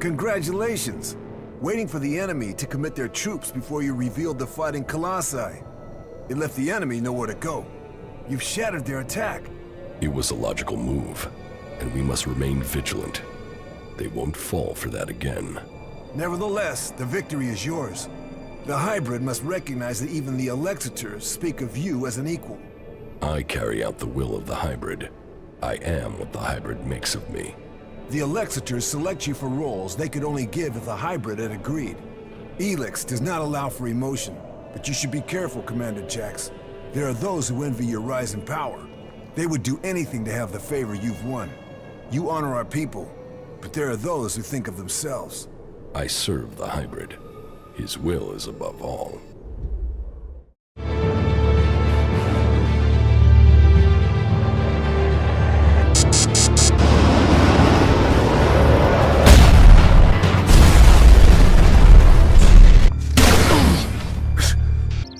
Congratulations! Waiting for the enemy to commit their troops before you revealed the fighting Colossi. It left the enemy nowhere to go. You've shattered their attack. It was a logical move, and we must remain vigilant. They won't fall for that again. Nevertheless, the victory is yours. The hybrid must recognize that even the Elexitors speak of you as an equal. I carry out the will of the hybrid. I am what the hybrid makes of me. The Elexitors select you for roles they could only give if the hybrid had agreed. Elex does not allow for emotion, but you should be careful, Commander Jax. There are those who envy your rise in power. They would do anything to have the favor you've won. You honor our people, but there are those who think of themselves. I serve the hybrid. His will is above all.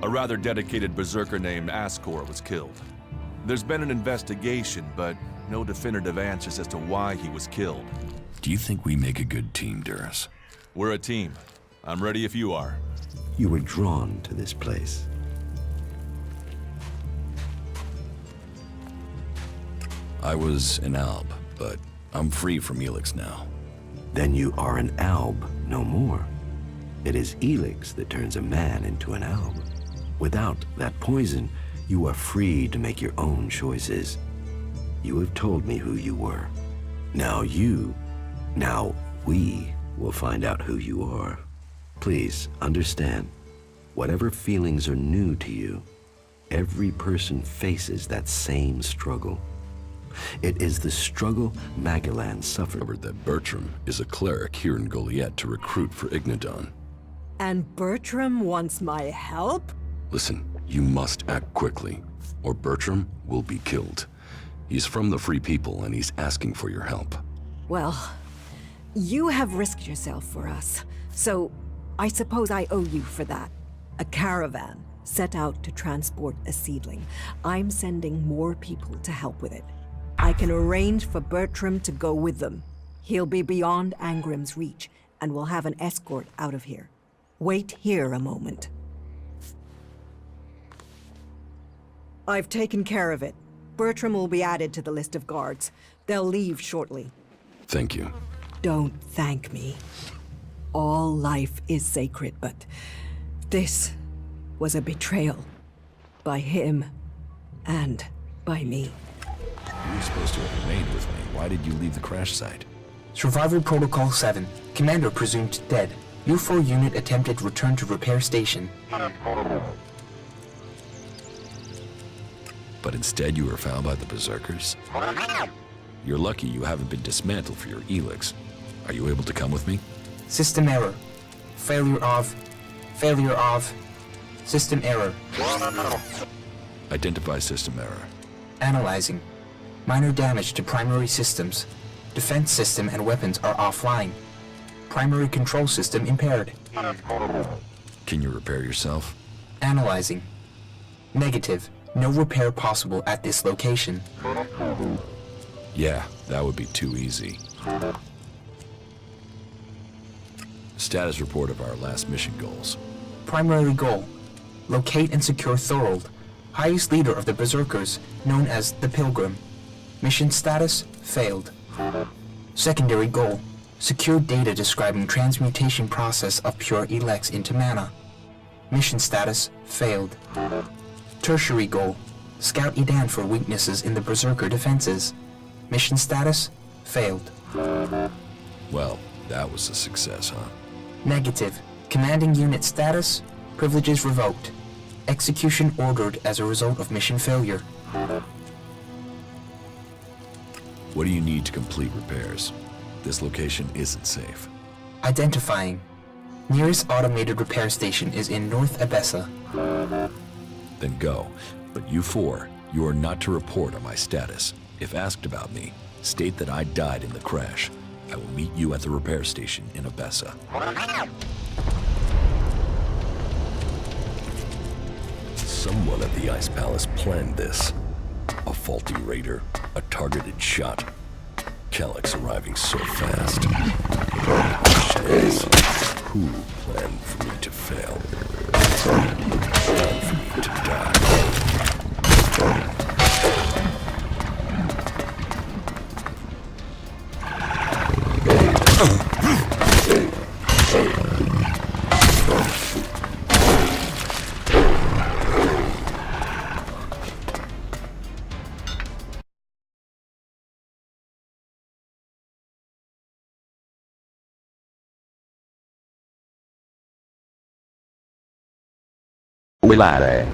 A rather dedicated berserker named Ascor was killed. There's been an investigation, but no definitive answers as to why he was killed. Do you think we make a good team, Duras? We're a team. I'm ready if you are. You were drawn to this place. I was an alb, but I'm free from Elex now. Then you are an alb no more. It is Elex that turns a man into an alb. Without that poison, you are free to make your own choices. You have told me who you were. Now we will find out who you are. Please understand, whatever feelings are new to you, every person faces that same struggle. It is the struggle Magellan suffered. That Bertram is a cleric here in Goliath to recruit for Ignodon. And Bertram wants my help? Listen, you must act quickly, or Bertram will be killed. He's from the Free People, and he's asking for your help. Well, you have risked yourself for us, so I suppose I owe you for that. A caravan set out to transport a seedling. I'm sending more people to help with it. I can arrange for Bertram to go with them. He'll be beyond Angrim's reach, and we'll have an escort out of here. Wait here a moment. I've taken care of it. Bertram will be added to the list of guards. They'll leave shortly. Thank you. Don't thank me. All life is sacred, but this was a betrayal. By him and by me. You were supposed to have remained with me. Why did you leave the crash site? Survival Protocol 7. Commander presumed dead. U4 unit attempted return to repair station. But instead you were found by the Berserkers? You're lucky you haven't been dismantled for your Elex. Are you able to come with me? System error. Failure of. System error. Identify system error. Analyzing. Minor damage to primary systems. Defense system and weapons are offline. Primary control system impaired. Can you repair yourself? Analyzing. Negative. No repair possible at this location. Yeah, that would be too easy. Status report of our last mission goals. Primary goal. Locate and secure Thorold, highest leader of the Berserkers, known as the Pilgrim. Mission status, failed. Secondary goal. Secure data describing transmutation process of pure Elex into mana. Mission status, failed. Tertiary goal. Scout Edan for weaknesses in the Berserker defenses. Mission status, failed. Well, that was a success, huh? Negative. Commanding unit status, privileges revoked. Execution ordered as a result of mission failure. What do you need to complete repairs? This location isn't safe. Identifying. Nearest automated repair station is in North Abessa. Then go. But you four, you are not to report on my status. If asked about me, state that I died in the crash. I will meet you at the repair station in Abessa. Someone at the Ice Palace planned this. A faulty raider, a targeted shot. Clerics arriving so fast. Question is, who planned for me to fail? Planned for me to die? Uelare.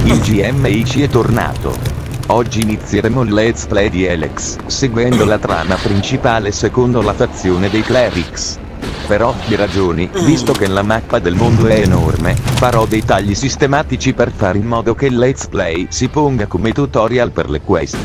Il G.M.I.C è tornato. Oggi inizieremo il let's play di Elex, seguendo la trama principale secondo la fazione dei Clerics. Per ovvie ragioni, visto che la mappa del mondo è enorme, farò dei tagli sistematici per fare in modo che il let's play si ponga come tutorial per le quest.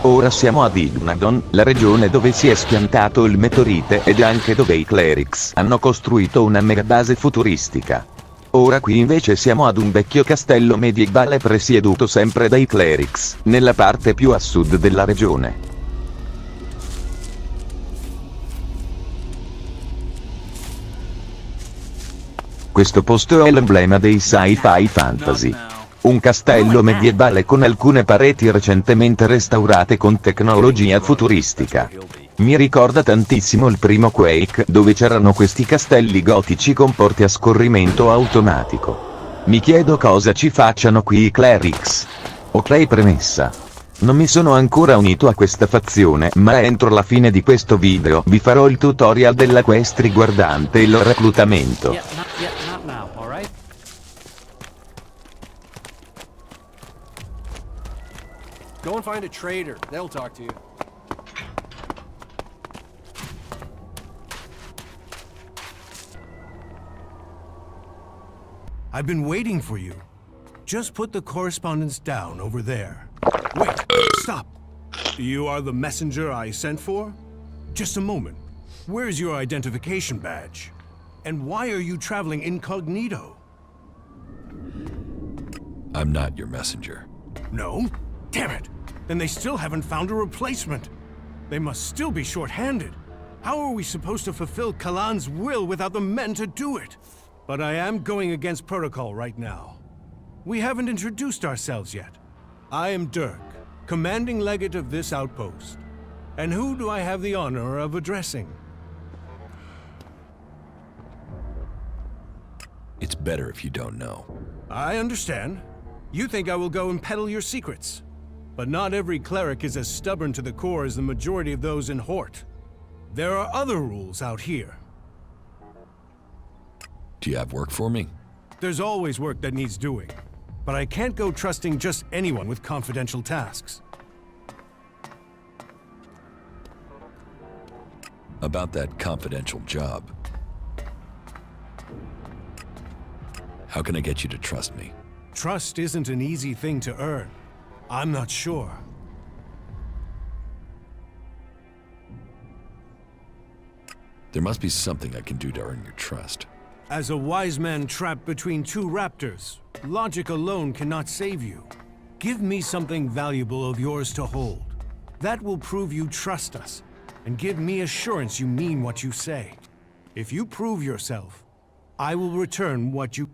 Ora siamo ad Ignadon, la regione dove si è schiantato il meteorite ed anche dove i Clerics hanno costruito una megabase futuristica. Ora qui invece siamo ad un vecchio castello medievale presieduto sempre dai Clerics, nella parte più a sud della regione. Questo posto è l'emblema dei sci-fi fantasy. Un castello medievale con alcune pareti recentemente restaurate con tecnologia futuristica. Mi ricorda tantissimo il primo Quake, dove c'erano questi castelli gotici con porte a scorrimento automatico. Mi chiedo cosa ci facciano qui i Clerics. Ok, premessa. Non mi sono ancora unito a questa fazione, ma entro la fine di questo video vi farò il tutorial della quest riguardante il reclutamento. Not now, alright? Go and find a trader. They'll talk to you. I've been waiting for you. Just put the correspondence down over there. Wait, stop. You are the messenger I sent for? Just a moment. Where's your identification badge? And why are you traveling incognito? I'm not your messenger. No? Damn it! Then they still haven't found a replacement. They must still be short-handed. How are we supposed to fulfill Kalan's will without the men to do it? But I am going against protocol right now. We haven't introduced ourselves yet. I am Dirk, commanding legate of this outpost. And who do I have the honor of addressing? It's better if you don't know. I understand. You think I will go and peddle your secrets. But not every cleric is as stubborn to the core as the majority of those in Hort. There are other rules out here. Do you have work for me? There's always work that needs doing. But I can't go trusting just anyone with confidential tasks. About that confidential job. How can I get you to trust me? Trust isn't an easy thing to earn. I'm not sure. There must be something I can do to earn your trust. As a wise man trapped between two raptors, logic alone cannot save you. Give me something valuable of yours to hold. That will prove you trust us, and give me assurance you mean what you say. If you prove yourself, I will return what you...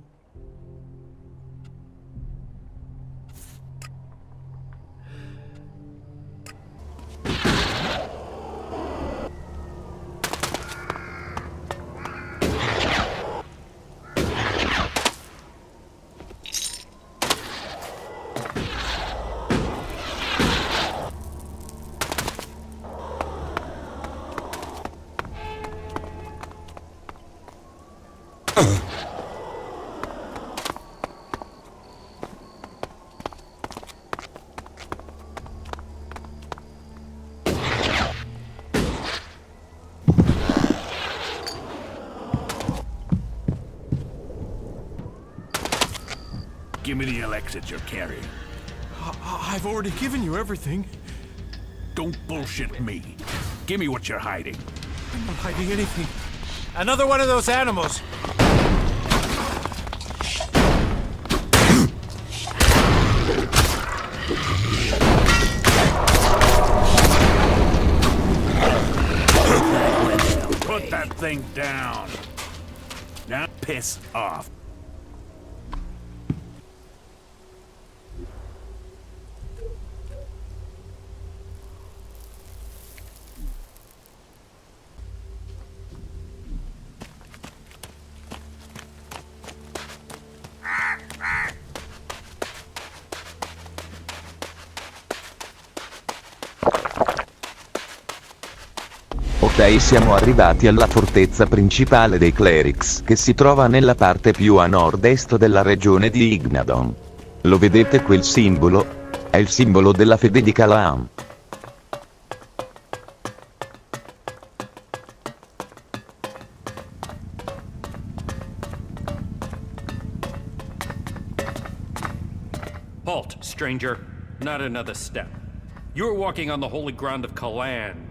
Give me the Elex that you're carrying. I've already given you everything. Don't bullshit me. Give me what you're hiding. I'm not hiding anything. Another one of those animals. that thing down. Now piss off. Ok, siamo arrivati alla fortezza principale dei Clerics, che si trova nella parte più a nord-est della regione di Ignadon. Lo vedete quel simbolo? È il simbolo della fede di Calaan. Halt, stranger. Not another step. You're walking on the holy ground of Calaan.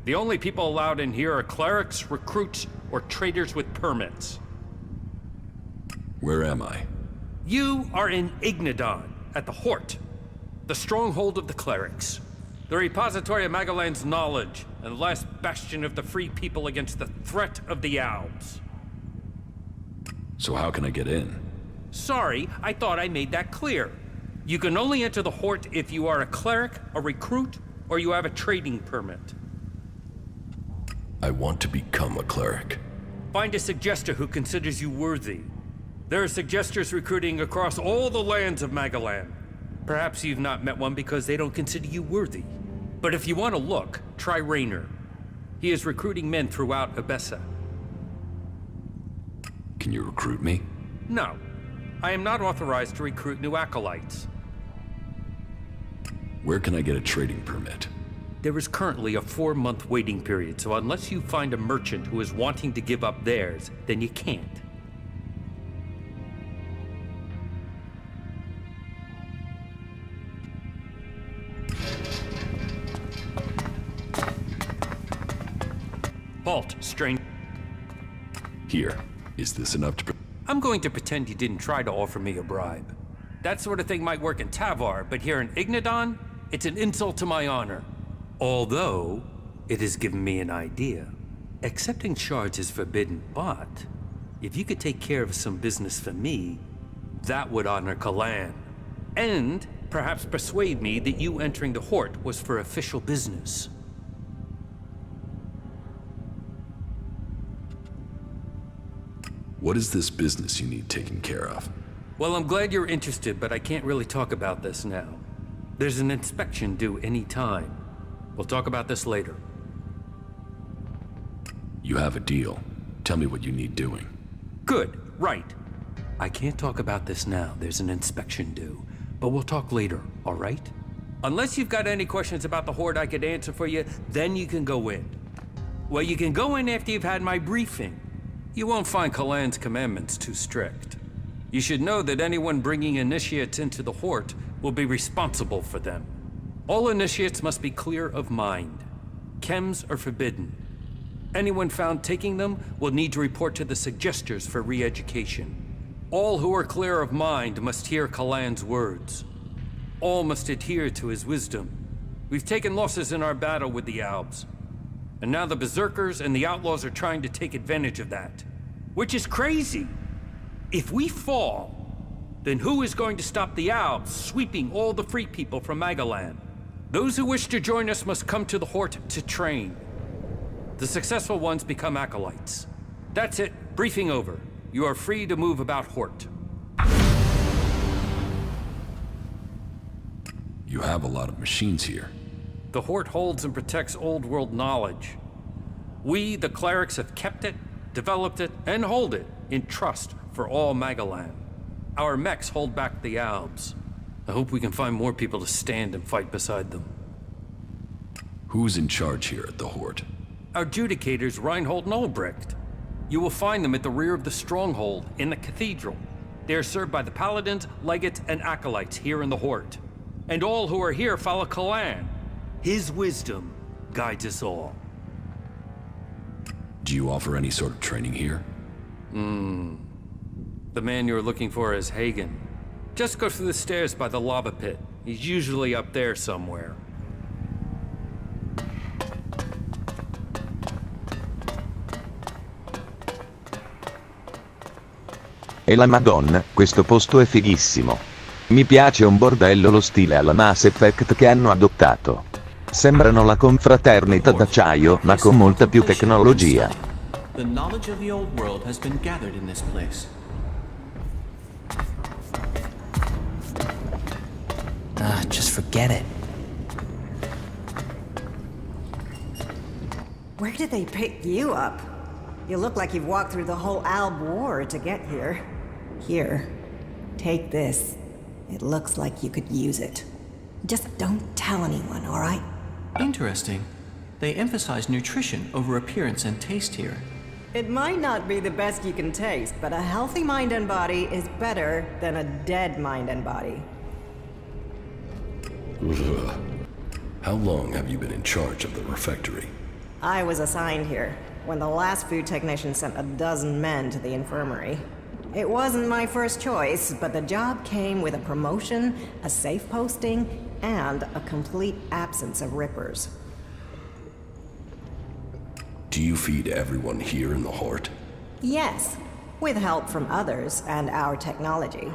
The only people allowed in here are clerics, recruits, or traders with permits. Where am I? You are in Ignadon, at the Hort, the stronghold of the clerics, the repository of Magalan's knowledge, and the last bastion of the free people against the threat of the Alps. So how can I get in? Sorry, I thought I made that clear. You can only enter the Hort if you are a cleric, a recruit, or you have a trading permit. I want to become a cleric. Find a suggester who considers you worthy. There are suggesters recruiting across all the lands of Magalan. Perhaps you've not met one because they don't consider you worthy. But if you want to look, try Raynor. He is recruiting men throughout Abessa. Can you recruit me? No. I am not authorized to recruit new acolytes. Where can I get a trading permit? There is currently a 4-month waiting period, so unless you find a merchant who is wanting to give up theirs, then you can't. Halt, stranger. Here. Is this enough to... I'm going to pretend you didn't try to offer me a bribe. That sort of thing might work in Tavar, but here in Ignadon, it's an insult to my honor. Although, it has given me an idea. Accepting shards is forbidden, but if you could take care of some business for me, that would honor Calaan. And perhaps persuade me that you entering the Hort was for official business. What is this business you need taken care of? Well, I'm glad you're interested, but I can't really talk about this now. There's an inspection due any time. We'll talk about this later. You have a deal. Tell me what you need doing. Good, right. I can't talk about this now. There's an inspection due. But we'll talk later, all right? Unless you've got any questions about the Horde I could answer for you, then you can go in. Well, you can go in after you've had my briefing. You won't find Calaan's commandments too strict. You should know that anyone bringing initiates into the Hort will be responsible for them. All initiates must be clear of mind. Chems are forbidden. Anyone found taking them will need to report to the suggesters for re-education. All who are clear of mind must hear Calaan's words. All must adhere to his wisdom. We've taken losses in our battle with the Alps. And now the Berserkers and the Outlaws are trying to take advantage of that. Which is crazy. If we fall, then who is going to stop the Alps sweeping all the free people from Magalan? Those who wish to join us must come to the Hort to train. The successful ones become acolytes. That's it. Briefing over. You are free to move about Hort. You have a lot of machines here. The Hort holds and protects old world knowledge. We, the Clerics, have kept it, developed it, and hold it in trust for all Magalan. Our mechs hold back the Alps. I hope we can find more people to stand and fight beside them. Who's in charge here at the Hort? Our adjudicators, Reinhold and Albrecht. You will find them at the rear of the stronghold in the cathedral. They are served by the paladins, legates, and acolytes here in the Hort. And all who are here follow Calaan. His wisdom guides us all. Do you offer any sort of training here? The man you're looking for is Hagen. Just go through the stairs by the lava pit. He's usually up there somewhere. E la Madonna, questo posto è fighissimo. Mi piace un bordello lo stile alla Mass Effect che hanno adottato. Sembrano la confraternita d'acciaio, ma con molta più tecnologia. The knowledge of the old world has been gathered in this place. Just forget it. Where did they pick you up? You look like you've walked through the whole Alb War to get here. Here, take this. It looks like you could use it. Just don't tell anyone, all right? Interesting. They emphasize nutrition over appearance and taste here. It might not be the best you can taste, but a healthy mind and body is better than a dead mind and body. Ugh. How long have you been in charge of the refectory? I was assigned here when the last food technician sent a dozen men to the infirmary. It wasn't my first choice, but the job came with a promotion, a safe posting, and a complete absence of rippers. Do you feed everyone here in the Hort? Yes, with help from others and our technology.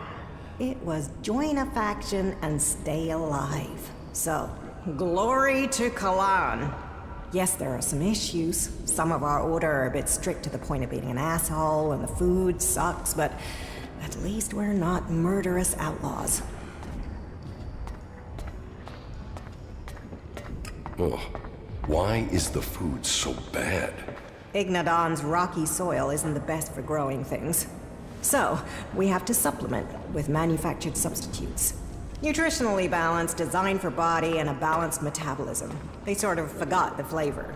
It was join a faction and stay alive. So, glory to Kalan. Yes, there are some issues. Some of our order are a bit strict to the point of being an asshole, and the food sucks, but at least we're not murderous outlaws. Ugh. Why is the food so bad? Ignadon's rocky soil isn't the best for growing things. So, we have to supplement with manufactured substitutes. Nutritionally balanced, designed for body, and a balanced metabolism. They sort of forgot the flavor.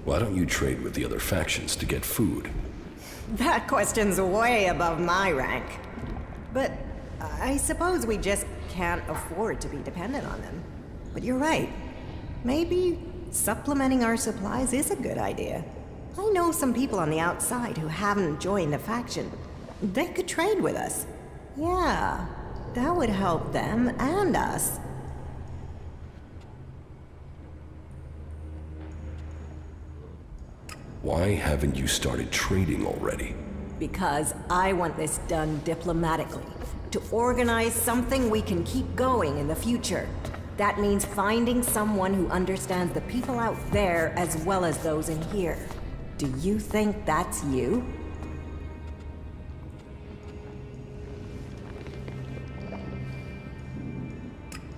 Why don't you trade with the other factions to get food? That question's way above my rank. But I suppose we just can't afford to be dependent on them. But you're right. Maybe supplementing our supplies is a good idea. I know some people on the outside who haven't joined a faction. They could trade with us. Yeah, that would help them and us. Why haven't you started trading already? Because I want this done diplomatically. To organize something we can keep going in the future. That means finding someone who understands the people out there as well as those in here. Do you think that's you?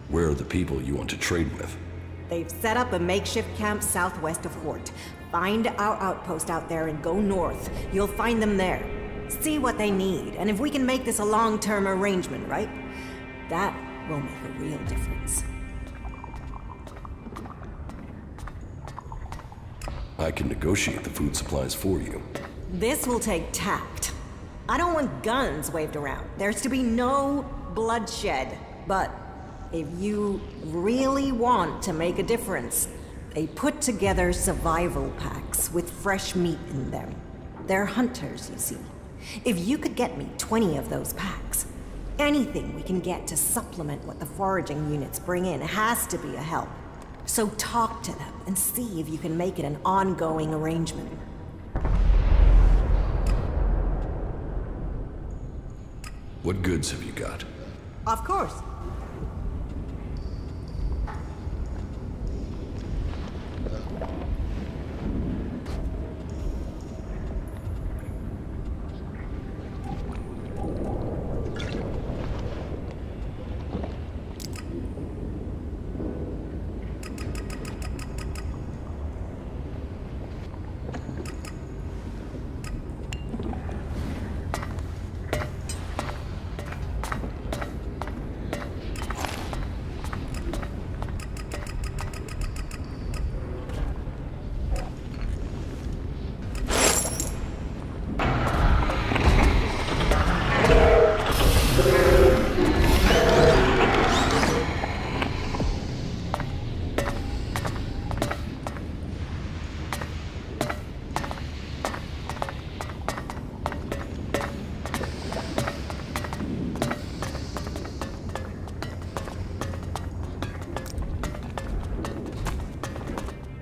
Where are the people you want to trade with? They've set up a makeshift camp southwest of Hort. Find our outpost out there and go north. You'll find them there. See what they need, and if we can make this a long-term arrangement, right? That will make a real difference. I can negotiate the food supplies for you. This will take tact. I don't want guns waved around. There's to be no bloodshed. But if you really want to make a difference, they put together survival packs with fresh meat in them. They're hunters, you see. If you could get me 20 of those packs, anything we can get to supplement what the foraging units bring in has to be a help. So talk to them and see if you can make it an ongoing arrangement. What goods have you got? Of course.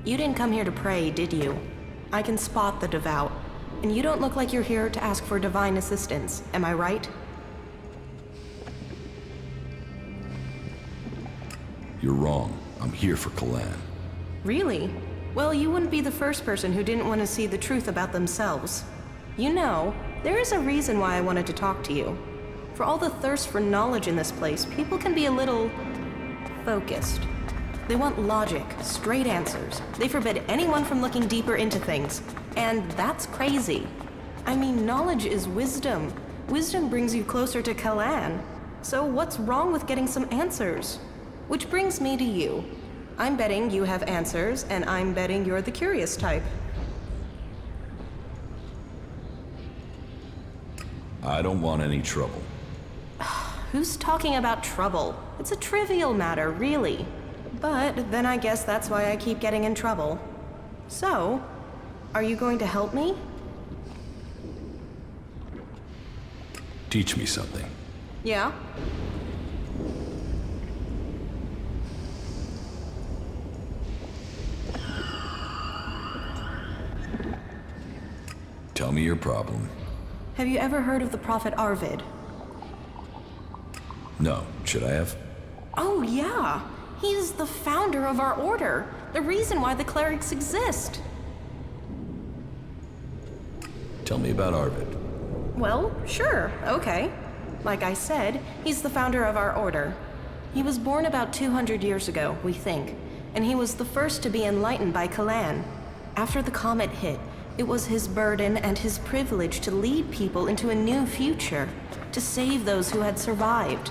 You didn't come here to pray, did you? I can spot the devout. And you don't look like you're here to ask for divine assistance, am I right? You're wrong. I'm here for Kalan. Really? Well, you wouldn't be the first person who didn't want to see the truth about themselves. You know, there is a reason why I wanted to talk to you. For all the thirst for knowledge in this place, people can be a little focused. They want logic, straight answers. They forbid anyone from looking deeper into things. And that's crazy. I mean, knowledge is wisdom. Wisdom brings you closer to Kalan. So what's wrong with getting some answers? Which brings me to you. I'm betting you have answers, and I'm betting you're the curious type. I don't want any trouble. Who's talking about trouble? It's a trivial matter, really. But then I guess that's why I keep getting in trouble. So, are you going to help me? Teach me something. Yeah? Tell me your problem. Have you ever heard of the prophet Arvid? No. Should I have? Oh, yeah. He's the founder of our order. The reason why the Clerics exist. Tell me about Arvid. Well, sure, okay. Like I said, he's the founder of our order. He was born about 200 years ago, we think, and he was the first to be enlightened by Kalan. After the comet hit, it was his burden and his privilege to lead people into a new future, to save those who had survived.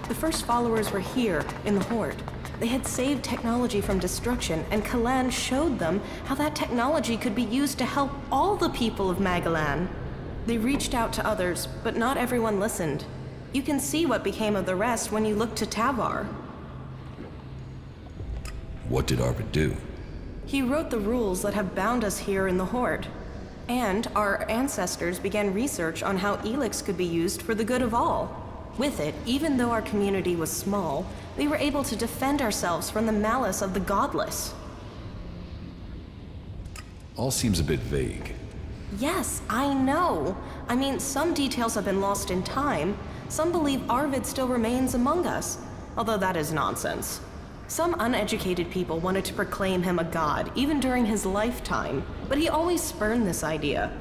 The first followers were here, in the Horde. They had saved technology from destruction, and Kalan showed them how that technology could be used to help all the people of Magalan. They reached out to others, but not everyone listened. You can see what became of the rest when you look to Tavar. What did Arvid do? He wrote the rules that have bound us here in the Horde. And our ancestors began research on how Elex could be used for the good of all. With it, even though our community was small, we were able to defend ourselves from the malice of the godless. All seems a bit vague. Yes, I know. I mean, some details have been lost in time. Some believe Arvid still remains among us, although that is nonsense. Some uneducated people wanted to proclaim him a god, even during his lifetime, but he always spurned this idea.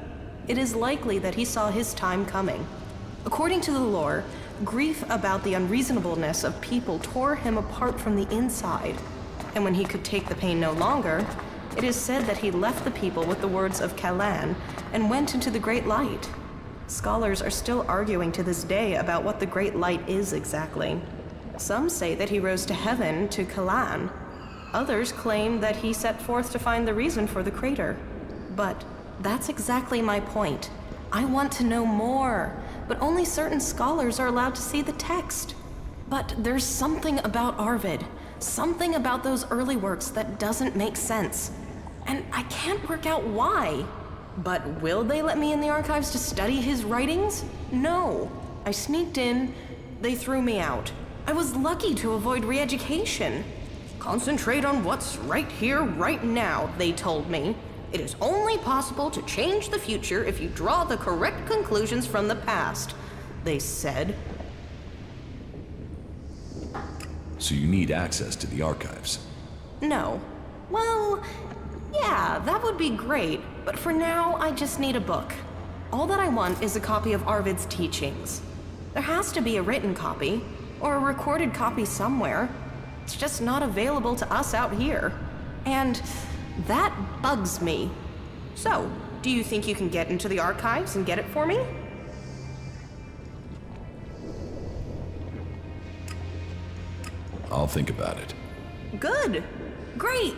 It is likely that he saw his time coming. According to the lore, grief about the unreasonableness of people tore him apart from the inside. And when he could take the pain no longer, it is said that he left the people with the words of Kalan and went into the Great Light. Scholars are still arguing to this day about what the Great Light is exactly. Some say that he rose to heaven, to Kalan. Others claim that he set forth to find the reason for the crater. But that's exactly my point. I want to know more, but only certain scholars are allowed to see the text. But there's something about Arvid, something about those early works that doesn't make sense. And I can't work out why. But will they let me in the archives to study his writings? No. I sneaked in, they threw me out. I was lucky to avoid re-education. Concentrate on what's right here, right now, they told me. It is only possible to change the future if you draw the correct conclusions from the past, they said. So you need access to the archives? No. Well, yeah, that would be great, but for now, I just need a book. All that I want is a copy of Arvid's teachings. There has to be a written copy, or a recorded copy somewhere. It's just not available to us out here. And that bugs me. So, do you think you can get into the archives and get it for me? I'll think about it. Good. Great.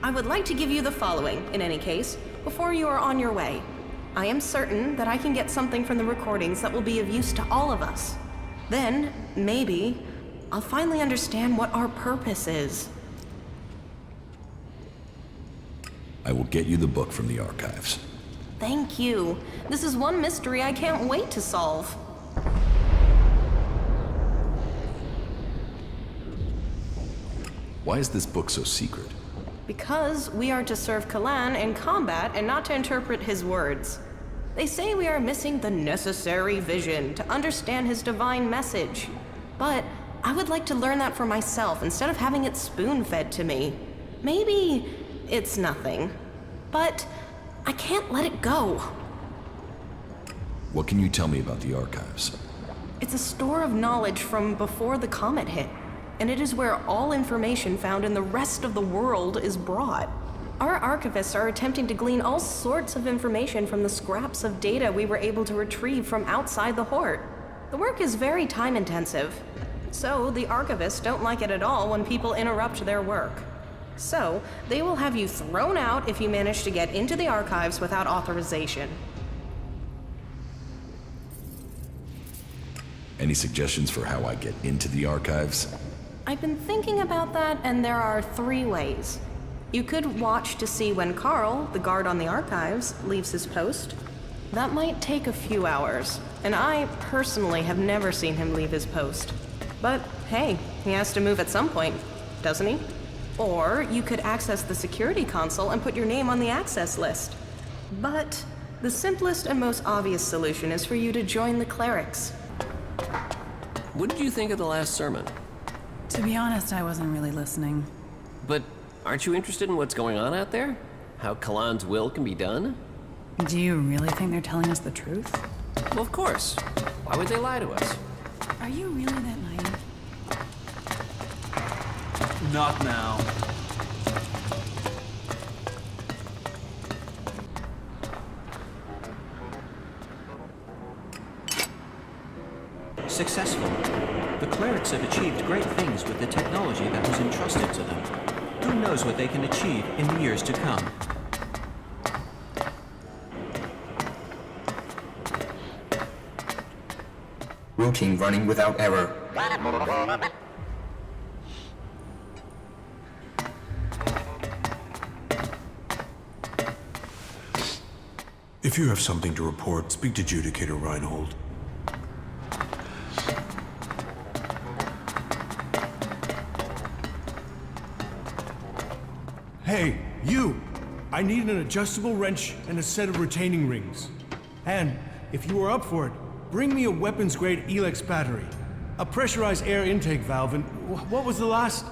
I would like to give you the following, in any case, before you are on your way. I am certain that I can get something from the recordings that will be of use to all of us. Then, maybe, I'll finally understand what our purpose is. I will get you the book from the archives. Thank you. This is one mystery I can't wait to solve. Why is this book so secret? Because we are to serve Kalan in combat and not to interpret his words. They say we are missing the necessary vision to understand his divine message. But I would like to learn that for myself instead of having it spoon-fed to me. Maybe it's nothing, but I can't let it go. What can you tell me about the archives? It's a store of knowledge from before the comet hit, and it is where all information found in the rest of the world is brought. Our archivists are attempting to glean all sorts of information from the scraps of data we were able to retrieve from outside the Horde. The work is very time-intensive, so the archivists don't like it at all when people interrupt their work. So, they will have you thrown out if you manage to get into the archives without authorization. Any suggestions for how I get into the archives? I've been thinking about that, and there are 3 ways. You could watch to see when Carl, the guard on the archives, leaves his post. That might take a few hours, and I personally have never seen him leave his post. But hey, he has to move at some point, doesn't he? Or you could access the security console and put your name on the access list. But the simplest and most obvious solution is for you to join the Clerics. What did you think of the last sermon? To be honest, I wasn't really listening. But aren't you interested in what's going on out there? How Kalan's will can be done? Do you really think they're telling us the truth? Well, of course. Why would they lie to us? Are you really that naive? Not now. Successful. The Clerics have achieved great things with the technology that was entrusted to them. Who knows what they can achieve in the years to come? Routine running without error. If you have something to report, speak to Judicator Reinhold. Hey, you! I need an adjustable wrench and a set of retaining rings. And, if you are up for it, bring me a weapons-grade Elex battery, a pressurized air intake valve, and what was the last?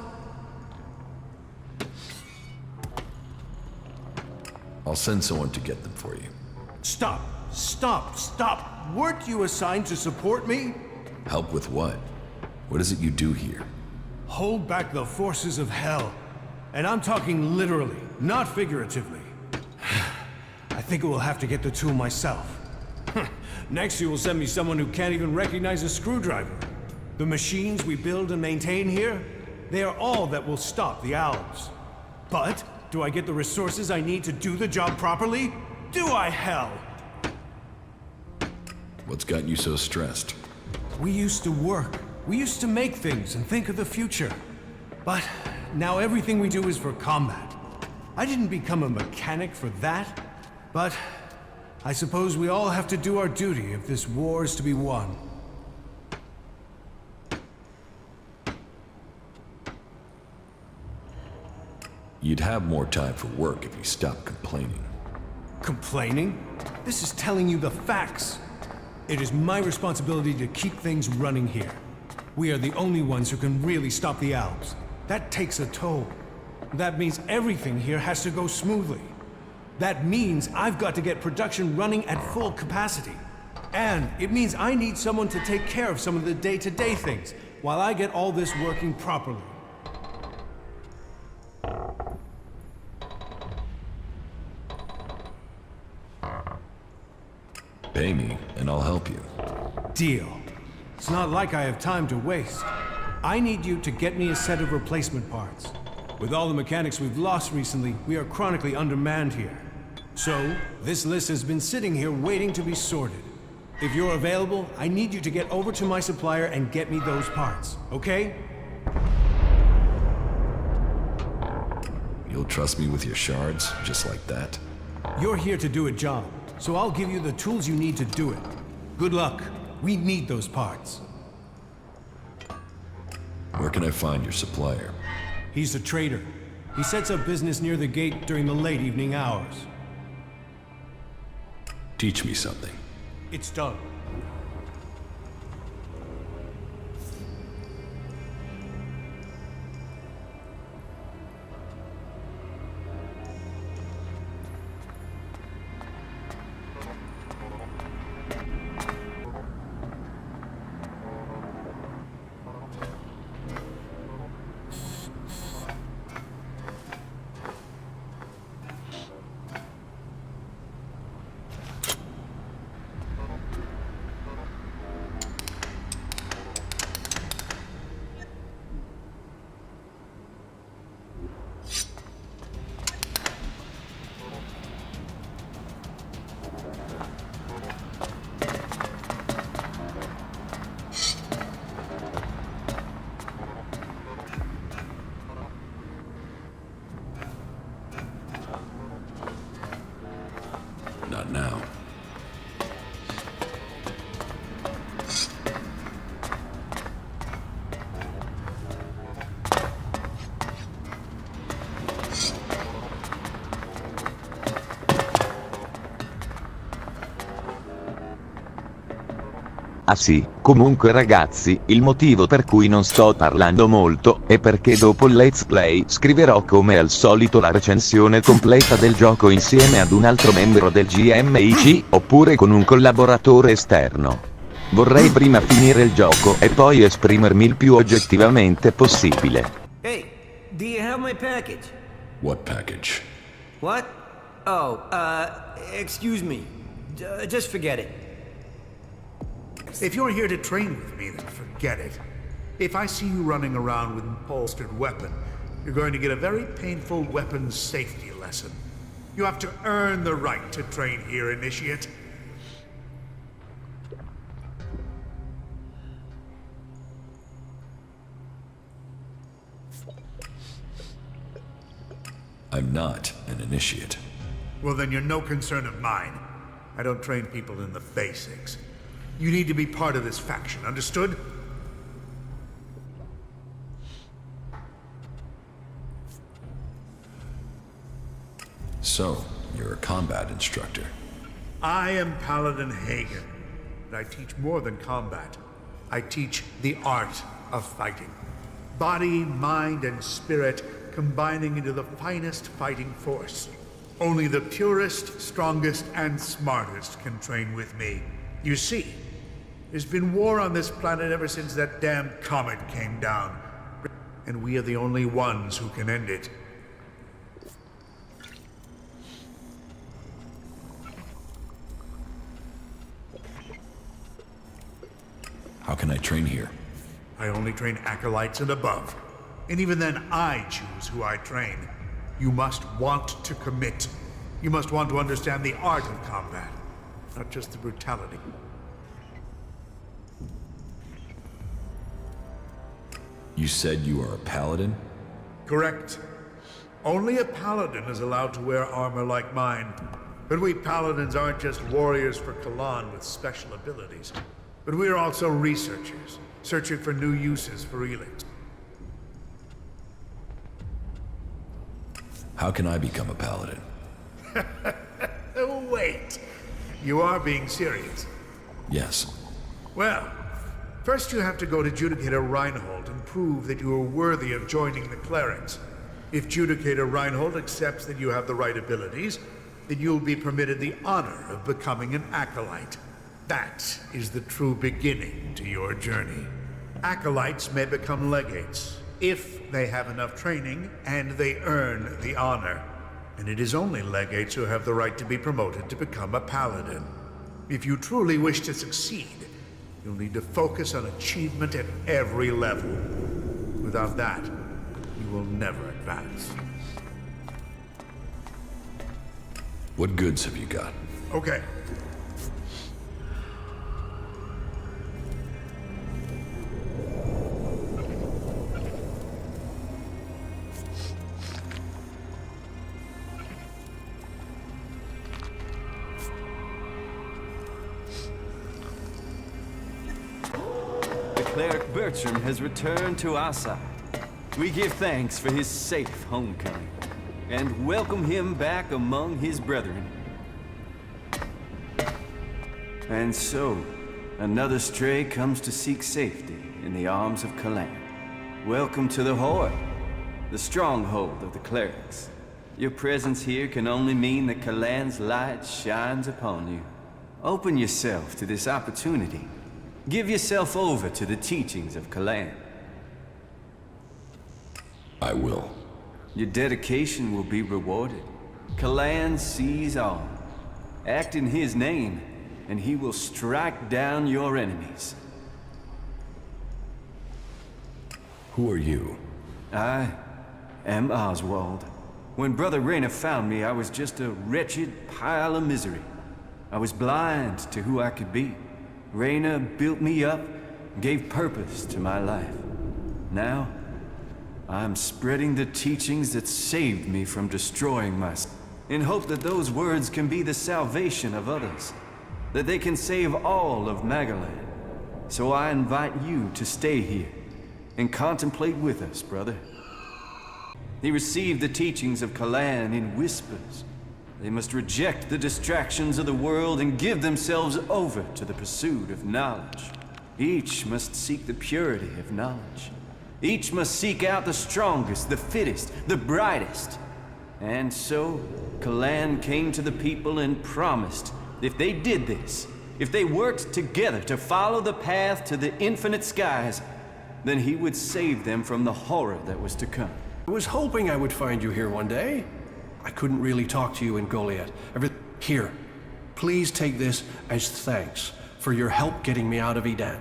I'll send someone to get them for you. Stop! Stop! Stop! Weren't you assigned to support me? Help with what? What is it you do here? Hold back the forces of hell. And I'm talking literally, not figuratively. I think I will have to get the tool myself. Next, you will send me someone who can't even recognize a screwdriver. The machines we build and maintain here, they are all that will stop the owls. But, do I get the resources I need to do the job properly? Do I, hell? What's gotten you so stressed? We used to work. We used to make things and think of the future. But now everything we do is for combat. I didn't become a mechanic for that, but I suppose we all have to do our duty if this war is to be won. You'd have more time for work if you stopped complaining. Complaining? This is telling you the facts. It is my responsibility to keep things running here. We are the only ones who can really stop the Alps. That takes a toll. That means everything here has to go smoothly. That means I've got to get production running at full capacity. And it means I need someone to take care of some of the day-to-day things, while I get all this working properly. Pay me, and I'll help you. Deal. It's not like I have time to waste. I need you to get me a set of replacement parts. With all the mechanics we've lost recently, we are chronically undermanned here. So, this list has been sitting here waiting to be sorted. If you're available, I need you to get over to my supplier and get me those parts, okay? You'll trust me with your shards, just like that? You're here to do a job, so I'll give you the tools you need to do it. Good luck. We need those parts. Where can I find your supplier? He's a trader. He sets up business near the gate during the late evening hours. Teach me something. It's done. Not now. Ah sì, comunque ragazzi, il motivo per cui non sto parlando molto, è perché dopo il let's play scriverò come al solito la recensione completa del gioco insieme ad un altro membro del G.M.I.C, oppure con un collaboratore esterno. Vorrei prima finire il gioco e poi esprimermi il più oggettivamente possibile. Hey, do you have my package? What package? What? Oh, excuse me. Just forget it. If you're here to train with me, then forget it. If I see you running around with a holstered weapon, you're going to get a very painful weapons safety lesson. You have to earn the right to train here, Initiate. I'm not an initiate. Well, then you're no concern of mine. I don't train people in the basics. You need to be part of this faction, understood? So, you're a combat instructor. I am Paladin Hagen, and I teach more than combat. I teach the art of fighting. Body, mind, and spirit combining into the finest fighting force. Only the purest, strongest, and smartest can train with me. You see, there's been war on this planet ever since that damn comet came down. And we are the only ones who can end it. How can I train here? I only train acolytes and above. And even then, I choose who I train. You must want to commit. You must want to understand the art of combat, not just the brutality. You said you are a paladin? Correct. Only a paladin is allowed to wear armor like mine. But we paladins aren't just warriors for Kalan with special abilities. But we are also researchers, searching for new uses for Elex. How can I become a paladin? Oh, wait. You are being serious? Yes. Well, first you have to go to Judicator Reinhold and prove that you are worthy of joining the Clerics. If Judicator Reinhold accepts that you have the right abilities, then you'll be permitted the honor of becoming an Accolyte. That is the true beginning to your journey. Acolytes may become legates, if they have enough training and they earn the honor. And it is only legates who have the right to be promoted to become a paladin. If you truly wish to succeed, you'll need to focus on achievement at every level. Without that, you will never advance. What goods have you got? Okay. Cleric Bertram has returned to our side. We give thanks for his safe homecoming, and welcome him back among his brethren. And so, another stray comes to seek safety in the arms of Kalan. Welcome to the Horde, the stronghold of the Clerics. Your presence here can only mean that Kalan's light shines upon you. Open yourself to this opportunity. Give yourself over to the teachings of Kalan. I will. Your dedication will be rewarded. Kalan sees all. Act in his name, and he will strike down your enemies. Who are you? I am Oswald. When Brother Rayner found me, I was just a wretched pile of misery. I was blind to who I could be. Rayner built me up, gave purpose to my life. Now, I'm spreading the teachings that saved me from destroying myself, in hope that those words can be the salvation of others, that they can save all of Magaland. So I invite you to stay here and contemplate with us, brother. He received the teachings of Kalan in whispers. They must reject the distractions of the world and give themselves over to the pursuit of knowledge. Each must seek the purity of knowledge. Each must seek out the strongest, the fittest, the brightest. And so, Kalan came to the people and promised if they did this, if they worked together to follow the path to the infinite skies, then he would save them from the horror that was to come. I was hoping I would find you here one day. I couldn't really talk to you in Goliath. Here, please take this as thanks for your help getting me out of Eden.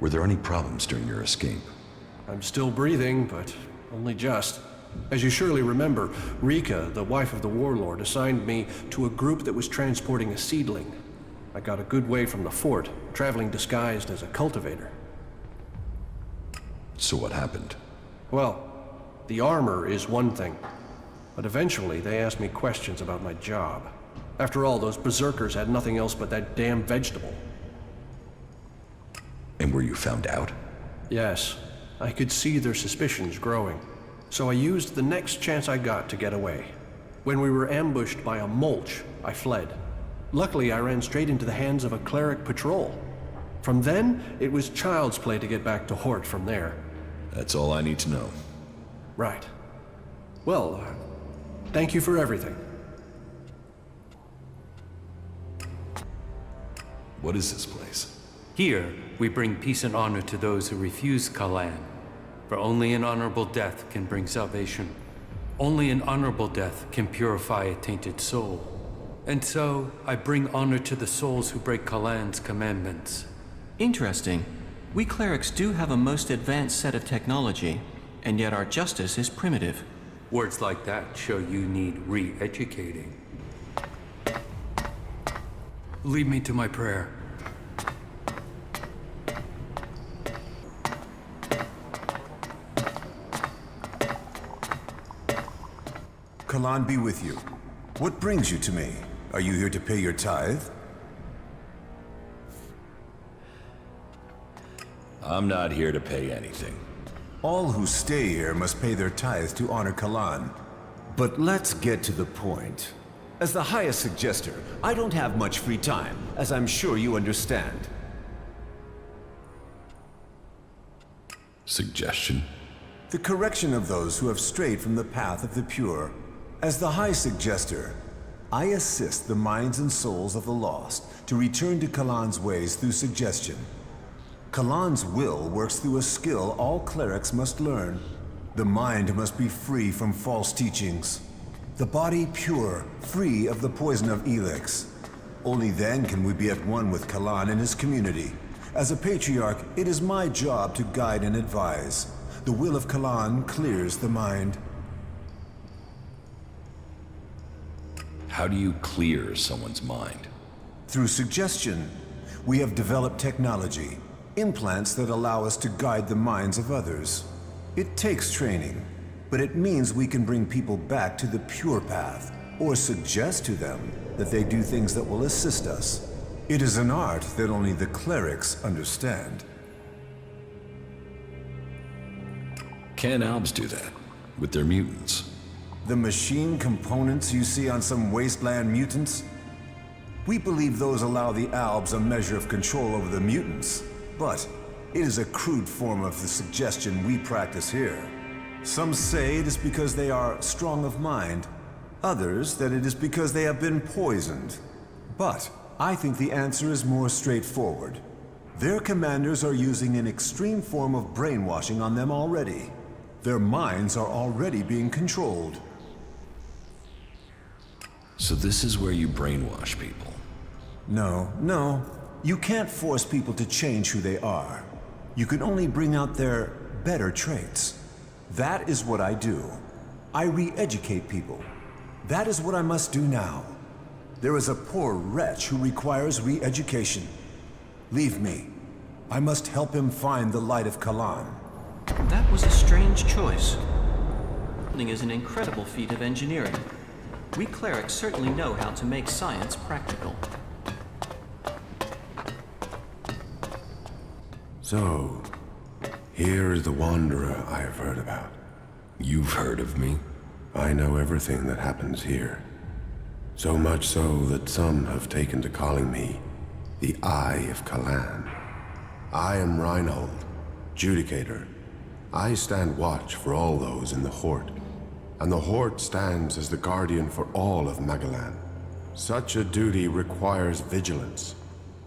Were there any problems during your escape? I'm still breathing, but only just. As you surely remember, Rika, the wife of the warlord, assigned me to a group that was transporting a seedling. I got a good way from the fort, traveling disguised as a cultivator. So what happened? Well, the armor is one thing, but eventually they asked me questions about my job. After all, those berserkers had nothing else but that damn vegetable. And were you found out? Yes, I could see their suspicions growing. So I used the next chance I got to get away. When we were ambushed by a mulch, I fled. Luckily, I ran straight into the hands of a cleric patrol. From then, it was child's play to get back to Hort from there. That's all I need to know. Right. Well, thank you for everything. What is this place? Here, we bring peace and honor to those who refuse Kalan. For only an honorable death can bring salvation. Only an honorable death can purify a tainted soul. And so, I bring honor to the souls who break Kalan's commandments. Interesting. We clerics do have a most advanced set of technology, and yet our justice is primitive. Words like that show you need re-educating. Lead me to my prayer. Kalan be with you. What brings you to me? Are you here to pay your tithe? I'm not here to pay anything. All who stay here must pay their tithe to honor Kalan. But let's get to the point. As the highest suggester, I don't have much free time, as I'm sure you understand. Suggestion? The correction of those who have strayed from the path of the pure. As the High Suggester, I assist the minds and souls of the lost to return to Kalan's ways through suggestion. Kalan's will works through a skill all clerics must learn. The mind must be free from false teachings. The body pure, free of the poison of Elex. Only then can we be at one with Kalan and his community. As a patriarch, it is my job to guide and advise. The will of Kalan clears the mind. How do you clear someone's mind? Through suggestion. We have developed technology. Implants that allow us to guide the minds of others. It takes training, but it means we can bring people back to the pure path, or suggest to them that they do things that will assist us. It is an art that only the clerics understand. Can Albs do that? With their mutants? The machine components you see on some wasteland mutants? We believe those allow the Albs a measure of control over the mutants, but it is a crude form of the suggestion we practice here. Some say it is because they are strong of mind, others that it is because they have been poisoned. But I think the answer is more straightforward. Their commanders are using an extreme form of brainwashing on them already. Their minds are already being controlled. So this is where you brainwash people? No. You can't force people to change who they are. You can only bring out their better traits. That is what I do. I re-educate people. That is what I must do now. There is a poor wretch who requires re-education. Leave me. I must help him find the light of Kalan. That was a strange choice. Building is an incredible feat of engineering. We clerics certainly know how to make science practical. So, here is the Wanderer I have heard about. You've heard of me? I know everything that happens here. So much so that some have taken to calling me the Eye of Kalan. I am Reinhold, Judicator. I stand watch for all those in the Horde, and the Horde stands as the guardian for all of Magalan. Such a duty requires vigilance.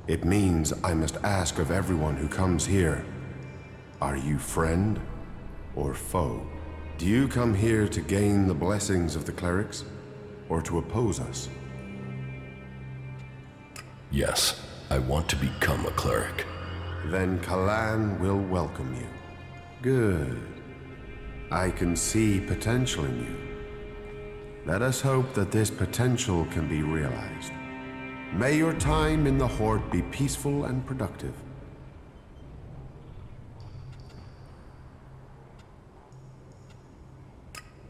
It means I must ask of everyone who comes here, are you friend or foe? Do you come here to gain the blessings of the Clerics, or to oppose us? Yes, I want to become a cleric. Then Kalan will welcome you. Good. I can see potential in you. Let us hope that this potential can be realized. May your time in the Horde be peaceful and productive.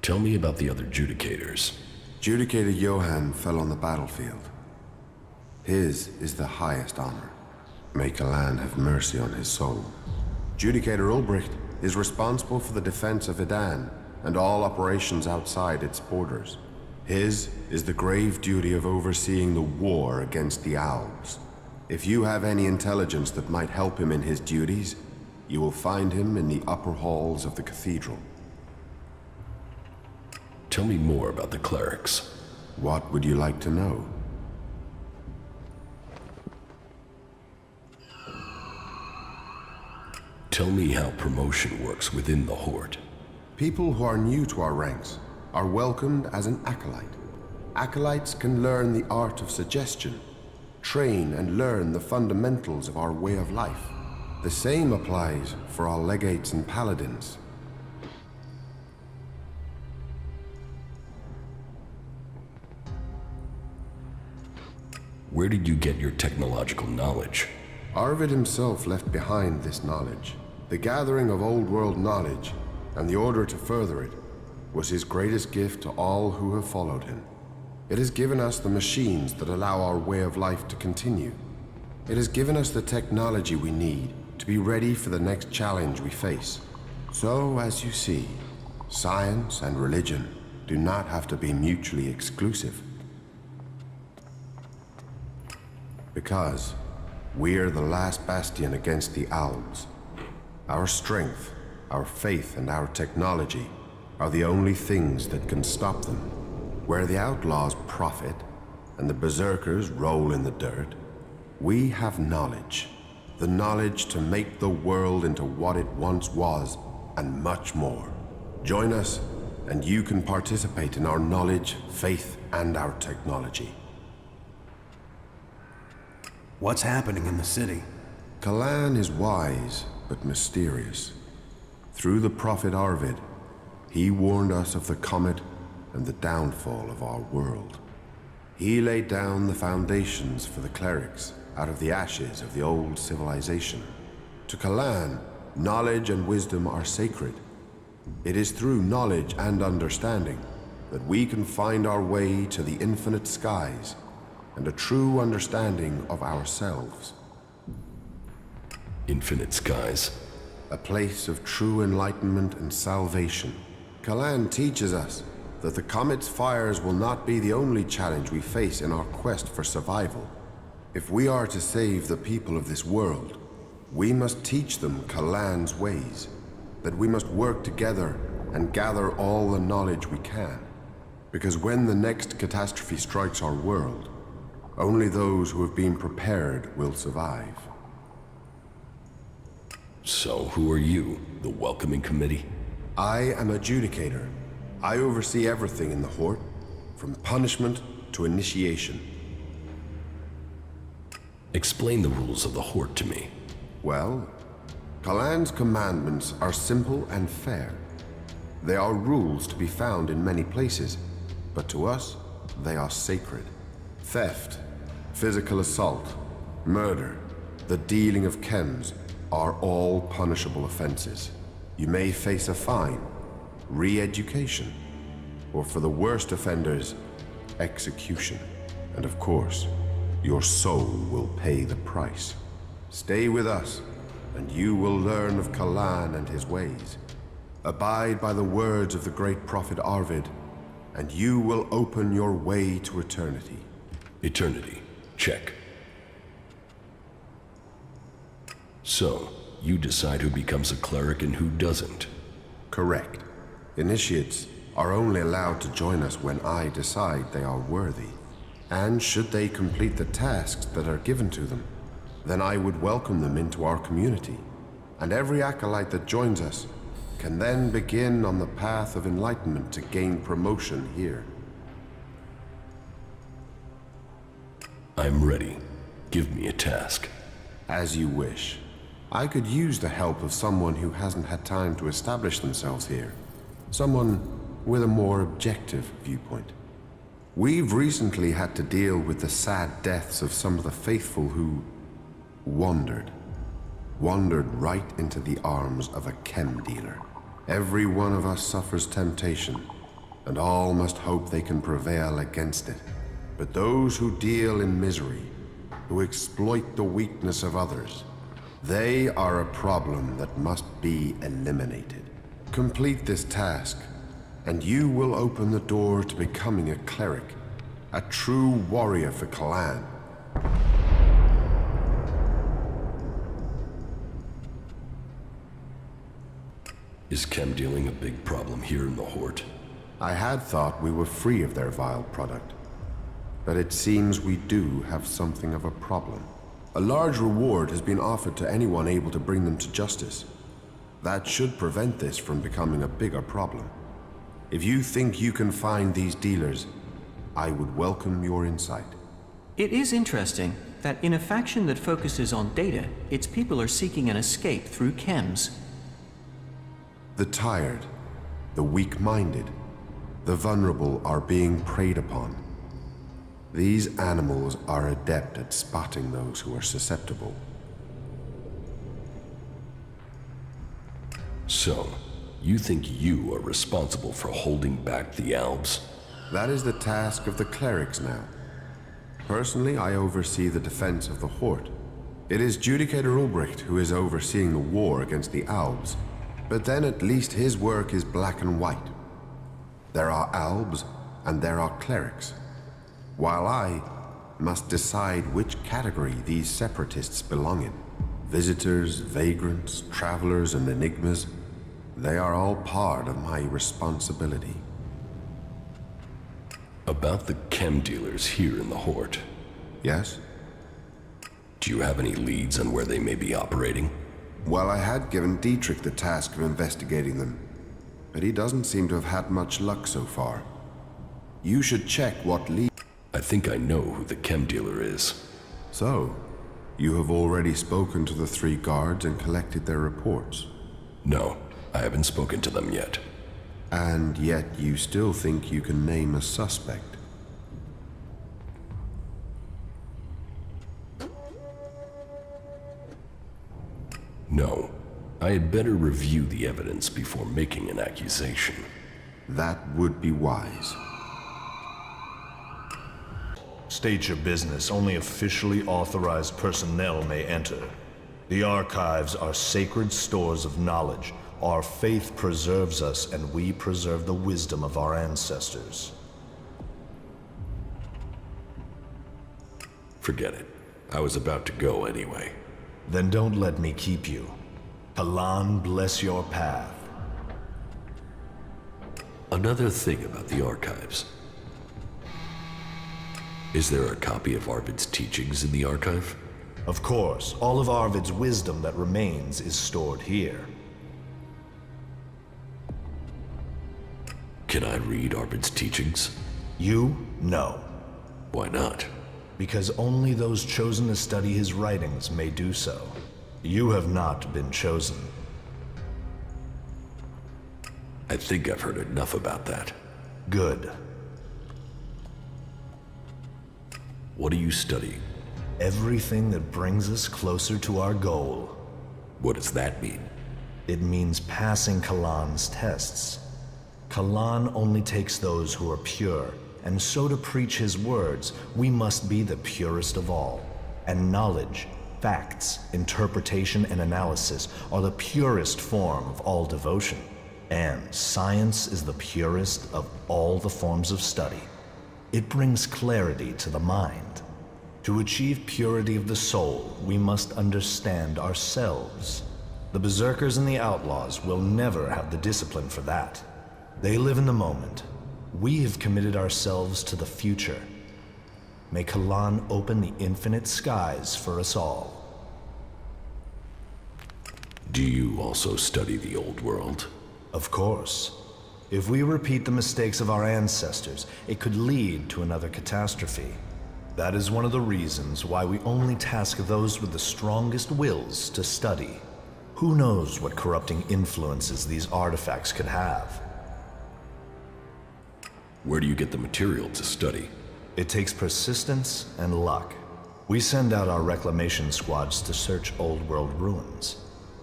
Tell me about the other Judicators. Judicator Johann fell on the battlefield. His is the highest honor. May Kalan have mercy on his soul. Judicator Ulbricht is responsible for the defense of Idan and all operations outside its borders. His is the grave duty of overseeing the war against the Owls. If you have any intelligence that might help him in his duties, you will find him in the upper halls of the cathedral. Tell me more about the Clerics. What would you like to know? Tell me how promotion works within the Horde. People who are new to our ranks are welcomed as an Acolyte. Acolytes can learn the art of suggestion, train and learn the fundamentals of our way of life. The same applies for our legates and paladins. Where did you get your technological knowledge? Arvid himself left behind this knowledge. The gathering of old world knowledge, and the order to further it, was his greatest gift to all who have followed him. It has given us the machines that allow our way of life to continue. It has given us the technology we need to be ready for the next challenge we face. So, as you see, science and religion do not have to be mutually exclusive. Because we're the last bastion against the Owls. Our strength, our faith, and our technology are the only things that can stop them. Where the outlaws profit and the berserkers roll in the dirt, we have knowledge. The knowledge to make the world into what it once was, and much more. Join us, and you can participate in our knowledge, faith, and our technology. What's happening in the city? Kalan is wise, but mysterious. Through the prophet Arvid, he warned us of the comet and the downfall of our world. He laid down the foundations for the clerics out of the ashes of the old civilization. To Kalan, knowledge and wisdom are sacred. It is through knowledge and understanding that we can find our way to the infinite skies and a true understanding of ourselves. Infinite skies? a place of true enlightenment and salvation. Kalan teaches us that the comet's fires will not be the only challenge we face in our quest for survival. If we are to save the people of this world, we must teach them Kalan's ways, that we must work together and gather all the knowledge we can. Because when the next catastrophe strikes our world, only those who have been prepared will survive. So, who are you? The welcoming committee? I am adjudicator. I oversee everything in the Horde, from punishment to initiation. Explain the rules of the Horde to me. Well, Kalan's commandments are simple and fair. They are rules to be found in many places, but to us, they are sacred. Theft, physical assault, murder, the dealing of chems are all punishable offenses. You may face a fine, re-education, or for the worst offenders, execution. And of course, your soul will pay the price. Stay with us, and you will learn of Kalan and his ways. Abide by the words of the great prophet Arvid, and you will open your way to eternity. Eternity. Check. So, you decide who becomes a cleric and who doesn't? Correct. Initiates are only allowed to join us when I decide they are worthy. And should they complete the tasks that are given to them, then I would welcome them into our community. And every acolyte that joins us can then begin on the path of enlightenment to gain promotion here. I'm ready. Give me a task. As you wish. I could use the help of someone who hasn't had time to establish themselves here. Someone with a more objective viewpoint. We've recently had to deal with the sad deaths of some of the faithful who wandered right into the arms of a chem dealer. Every one of us suffers temptation, and all must hope they can prevail against it. But those who deal in misery, who exploit the weakness of others, they are a problem that must be eliminated. Complete this task, and you will open the door to becoming a cleric, a true warrior for Kalan. Is chem dealing a big problem here in the Horde? I had thought we were free of their vile product, but it seems we do have something of a problem. A large reward has been offered to anyone able to bring them to justice. That should prevent this from becoming a bigger problem. If you think you can find these dealers, I would welcome your insight. It is interesting that in a faction that focuses on data, its people are seeking an escape through chems. The tired, the weak-minded, the vulnerable are being preyed upon. These animals are adept at spotting those who are susceptible. So, you think you are responsible for holding back the Albs? That is the task of the Clerics now. Personally, I oversee the defense of the Horde. It is Judicator Ulbricht who is overseeing the war against the Albs, but then at least his work is black and white. There are Albs and there are Clerics, while I must decide which category these separatists belong in. Visitors, vagrants, travelers, and enigmas, they are all part of my responsibility. About the chem dealers here in the Horde. Yes? Do you have any leads on where they may be operating? Well, I had given Dietrich the task of investigating them, but he doesn't seem to have had much luck so far. You should check what lead... I think I know who the chem dealer is. So, you have already spoken to the 3 guards and collected their reports? No, I haven't spoken to them yet. And yet you still think you can name a suspect? No. I had better review the evidence before making an accusation. That would be wise. State your business. Only officially authorized personnel may enter. The archives are sacred stores of knowledge. Our faith preserves us, and we preserve the wisdom of our ancestors. Forget it. I was about to go anyway. Then don't let me keep you. Kalan bless your path. Another thing about the archives. Is there a copy of Arvid's teachings in the archive? Of course, all of Arvid's wisdom that remains is stored here. Can I read Arvid's teachings? You? No. Why not? Because only those chosen to study his writings may do so. You have not been chosen. I think I've heard enough about that. Good. What are you studying? Everything that brings us closer to our goal. What does that mean? It means passing Kalan's tests. Kalan only takes those who are pure, and so to preach his words, we must be the purest of all. And knowledge, facts, interpretation, and analysis are the purest form of all devotion. And science is the purest of all the forms of study. It brings clarity to the mind. To achieve purity of the soul, we must understand ourselves. The berserkers and the outlaws will never have the discipline for that. They live in the moment. We have committed ourselves to the future. May Kalan open the infinite skies for us all. Do you also study the old world? Of course. If we repeat the mistakes of our ancestors, it could lead to another catastrophe. That is one of the reasons why we only task those with the strongest wills to study. Who knows what corrupting influences these artifacts could have? Where do you get the material to study? It takes persistence and luck. We send out our reclamation squads to search old world ruins.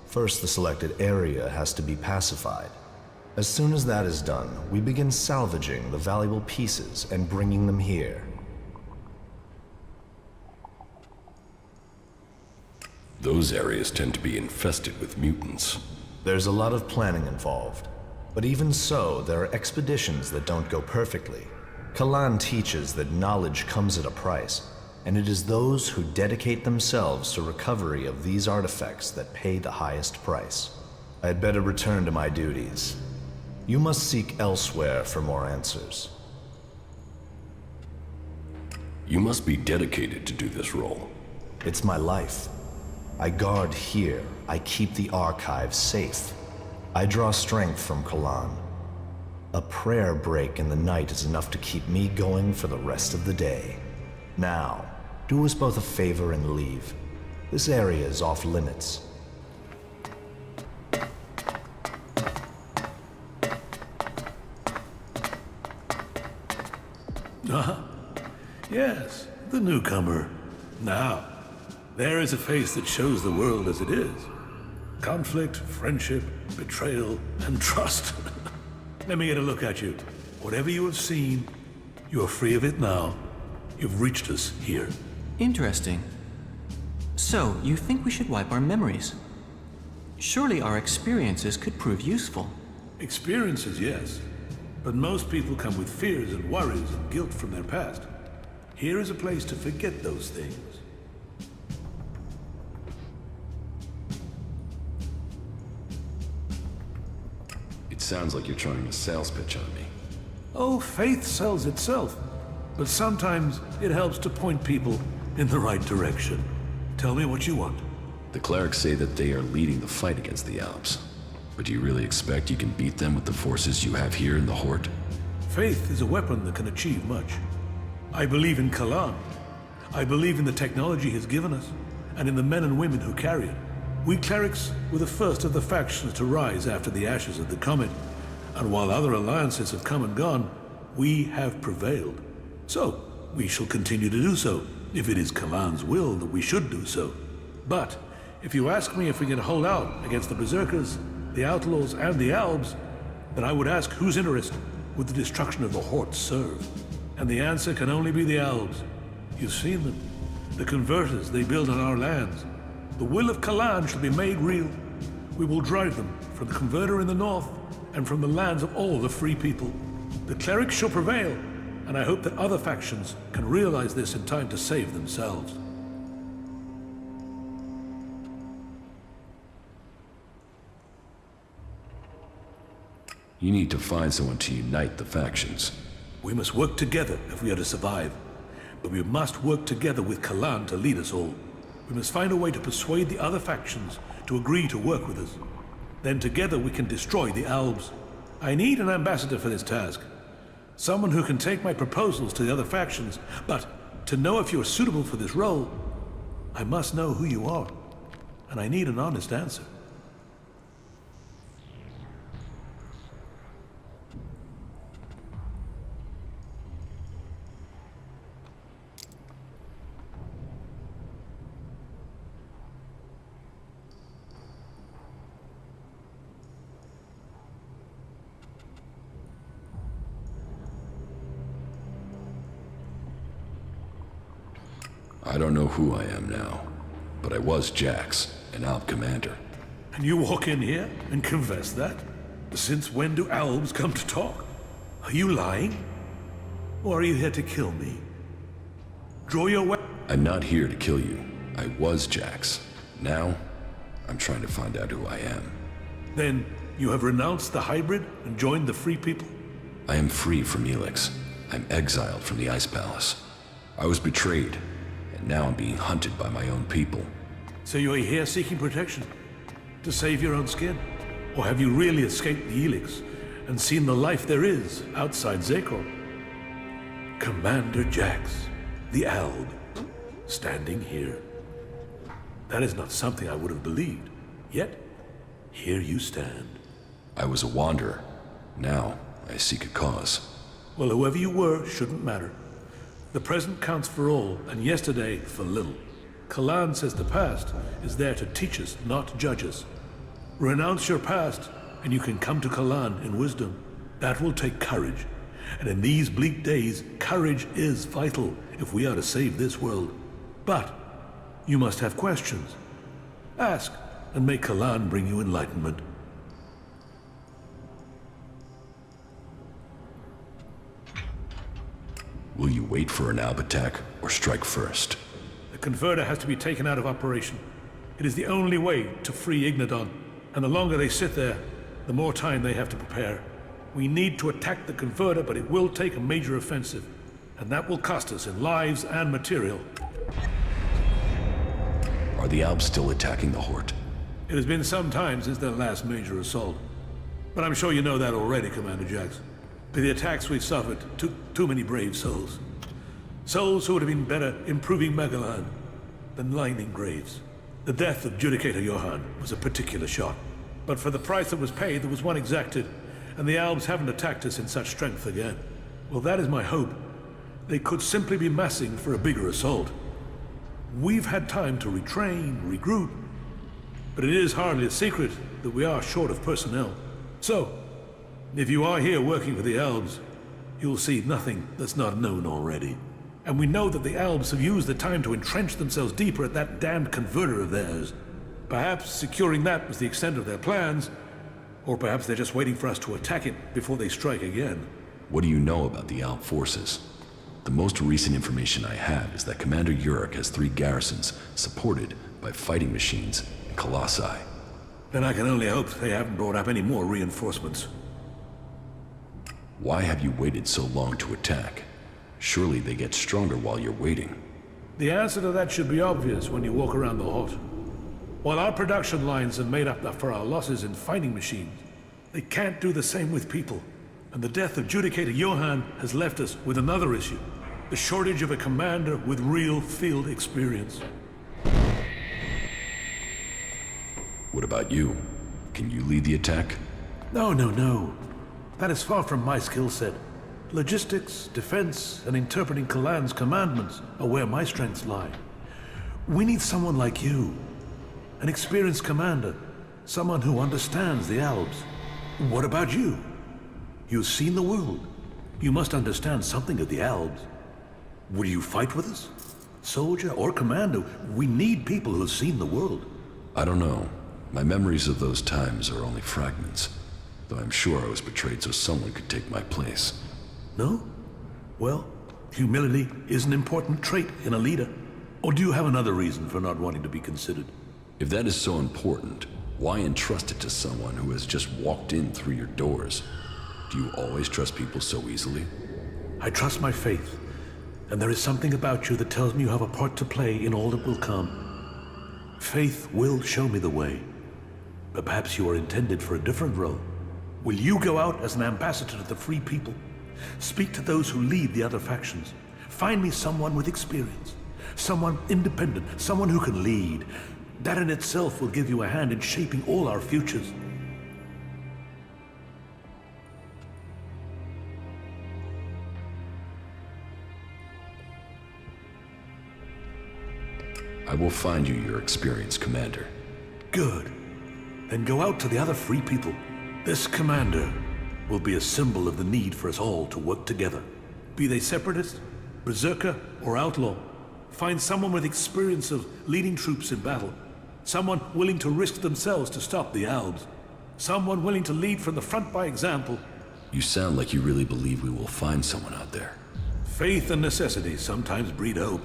First, the selected area has to be pacified. As soon as that is done, we begin salvaging the valuable pieces and bringing them here. Those areas tend to be infested with mutants. There's a lot of planning involved. But even so, there are expeditions that don't go perfectly. Kalan teaches that knowledge comes at a price, and it is those who dedicate themselves to recovery of these artifacts that pay the highest price. I had better return to my duties. You must seek elsewhere for more answers. You must be dedicated to do this role. It's my life. I guard here. I keep the archives safe. I draw strength from Kalan. A prayer break in the night is enough to keep me going for the rest of the day. Now, do us both a favor and leave. This area is off limits. Yes, the newcomer. Now, there is a face that shows the world as it is. Conflict, friendship, betrayal, and trust. Let me get a look at you. Whatever you have seen, you are free of it now. You've reached us here. Interesting. So, you think we should wipe our memories? Surely our experiences could prove useful. Experiences, yes. But most people come with fears and worries and guilt from their past. Here is a place to forget those things. Sounds like you're trying a sales pitch on me. Oh, faith sells itself. But sometimes it helps to point people in the right direction. Tell me what you want. The clerics say that they are leading the fight against the Alps. But do you really expect you can beat them with the forces you have here in the Horde? Faith is a weapon that can achieve much. I believe in Kalan. I believe in the technology he's given us, and in the men and women who carry it. We clerics were the first of the factions to rise after the ashes of the Comet, and while other alliances have come and gone, we have prevailed. So, we shall continue to do so, if it is Kalan's will that we should do so. But, if you ask me if we can hold out against the Berserkers, the Outlaws, and the Albs, then I would ask whose interest would the destruction of the Horde serve? And the answer can only be the Albs. You've seen them. The converters they build on our lands. The will of Kalan shall be made real. We will drive them from the converter in the north and from the lands of all the free people. The clerics shall prevail, and I hope that other factions can realize this in time to save themselves. You need to find someone to unite the factions. We must work together if we are to survive. But we must work together with Kalan to lead us all. We must find a way to persuade the other factions to agree to work with us. Then together we can destroy the Albs. I need an ambassador for this task. Someone who can take my proposals to the other factions. But to know if you are suitable for this role, I must know who you are. And I need an honest answer. I don't know who I am now, but I was Jax, an Alb commander. And you walk in here and confess that? Since when do Albs come to talk? Are you lying? Or are you here to kill me? Draw your weapon. I'm not here to kill you. I was Jax. Now, I'm trying to find out who I am. Then, you have renounced the hybrid and joined the Free People? I am free from Elex. I'm exiled from the Ice Palace. I was betrayed, and now I'm being hunted by my own people. So you are here seeking protection? To save your own skin? Or have you really escaped the Elex and seen the life there is outside Zekor? Commander Jax, the Alb, standing here. That is not something I would have believed. Yet, here you stand. I was a wanderer. Now, I seek a cause. Well, whoever you were shouldn't matter. The present counts for all, and yesterday for little. Kalan says the past is there to teach us, not judge us. Renounce your past, and you can come to Kalan in wisdom. That will take courage. And in these bleak days, courage is vital if we are to save this world. But you must have questions. Ask, and may Kalan bring you enlightenment. Will you wait for an Alb attack, or strike first? The converter has to be taken out of operation. It is the only way to free Ignadon, and the longer they sit there, the more time they have to prepare. We need to attack the converter, but it will take a major offensive, and that will cost us in lives and material. Are the Albs still attacking the Horde? It has been some time since their last major assault. But I'm sure you know that already, Commander Jax. The attacks we've suffered took too many brave souls. Souls who would have been better improving Megalan than lining graves. The death of Judicator Johann was a particular shock. But for the price that was paid, there was one exacted, and the Albs haven't attacked us in such strength again. Well, that is my hope. They could simply be massing for a bigger assault. We've had time to retrain, regroup, but it is hardly a secret that we are short of personnel. So, if you are here working for the Albs, you'll see nothing that's not known already. And we know that the Albs have used the time to entrench themselves deeper at that damned converter of theirs. Perhaps securing that was the extent of their plans, or perhaps they're just waiting for us to attack it before they strike again. What do you know about the Alb forces? The most recent information I have is that Commander Uruk has 3 garrisons supported by fighting machines and colossi. Then I can only hope they haven't brought up any more reinforcements. Why have you waited so long to attack? Surely they get stronger while you're waiting. The answer to that should be obvious when you walk around the Horde. While our production lines have made up for our losses in fighting machines, they can't do the same with people. And the death of Judicator Johann has left us with another issue. The shortage of a commander with real field experience. What about you? Can you lead the attack? No. That is far from my skill set. Logistics, defense, and interpreting Kalan's commandments are where my strengths lie. We need someone like you. An experienced commander. Someone who understands the Albs. What about you? You've seen the world. You must understand something of the Albs. Will you fight with us? Soldier or commander, we need people who have seen the world. I don't know. My memories of those times are only fragments, though I'm sure I was betrayed so someone could take my place. No? Well, humility is an important trait in a leader. Or do you have another reason for not wanting to be considered? If that is so important, why entrust it to someone who has just walked in through your doors? Do you always trust people so easily? I trust my faith, and there is something about you that tells me you have a part to play in all that will come. Faith will show me the way. But perhaps you are intended for a different role. Will you go out as an ambassador to the free people? Speak to those who lead the other factions. Find me someone with experience. Someone independent, someone who can lead. That in itself will give you a hand in shaping all our futures. I will find you your experienced commander. Good. Then go out to the other free people. This commander will be a symbol of the need for us all to work together. Be they separatist, berserker, or outlaw. Find someone with experience of leading troops in battle. Someone willing to risk themselves to stop the Albs. Someone willing to lead from the front by example. You sound like you really believe we will find someone out there. Faith and necessity sometimes breed hope.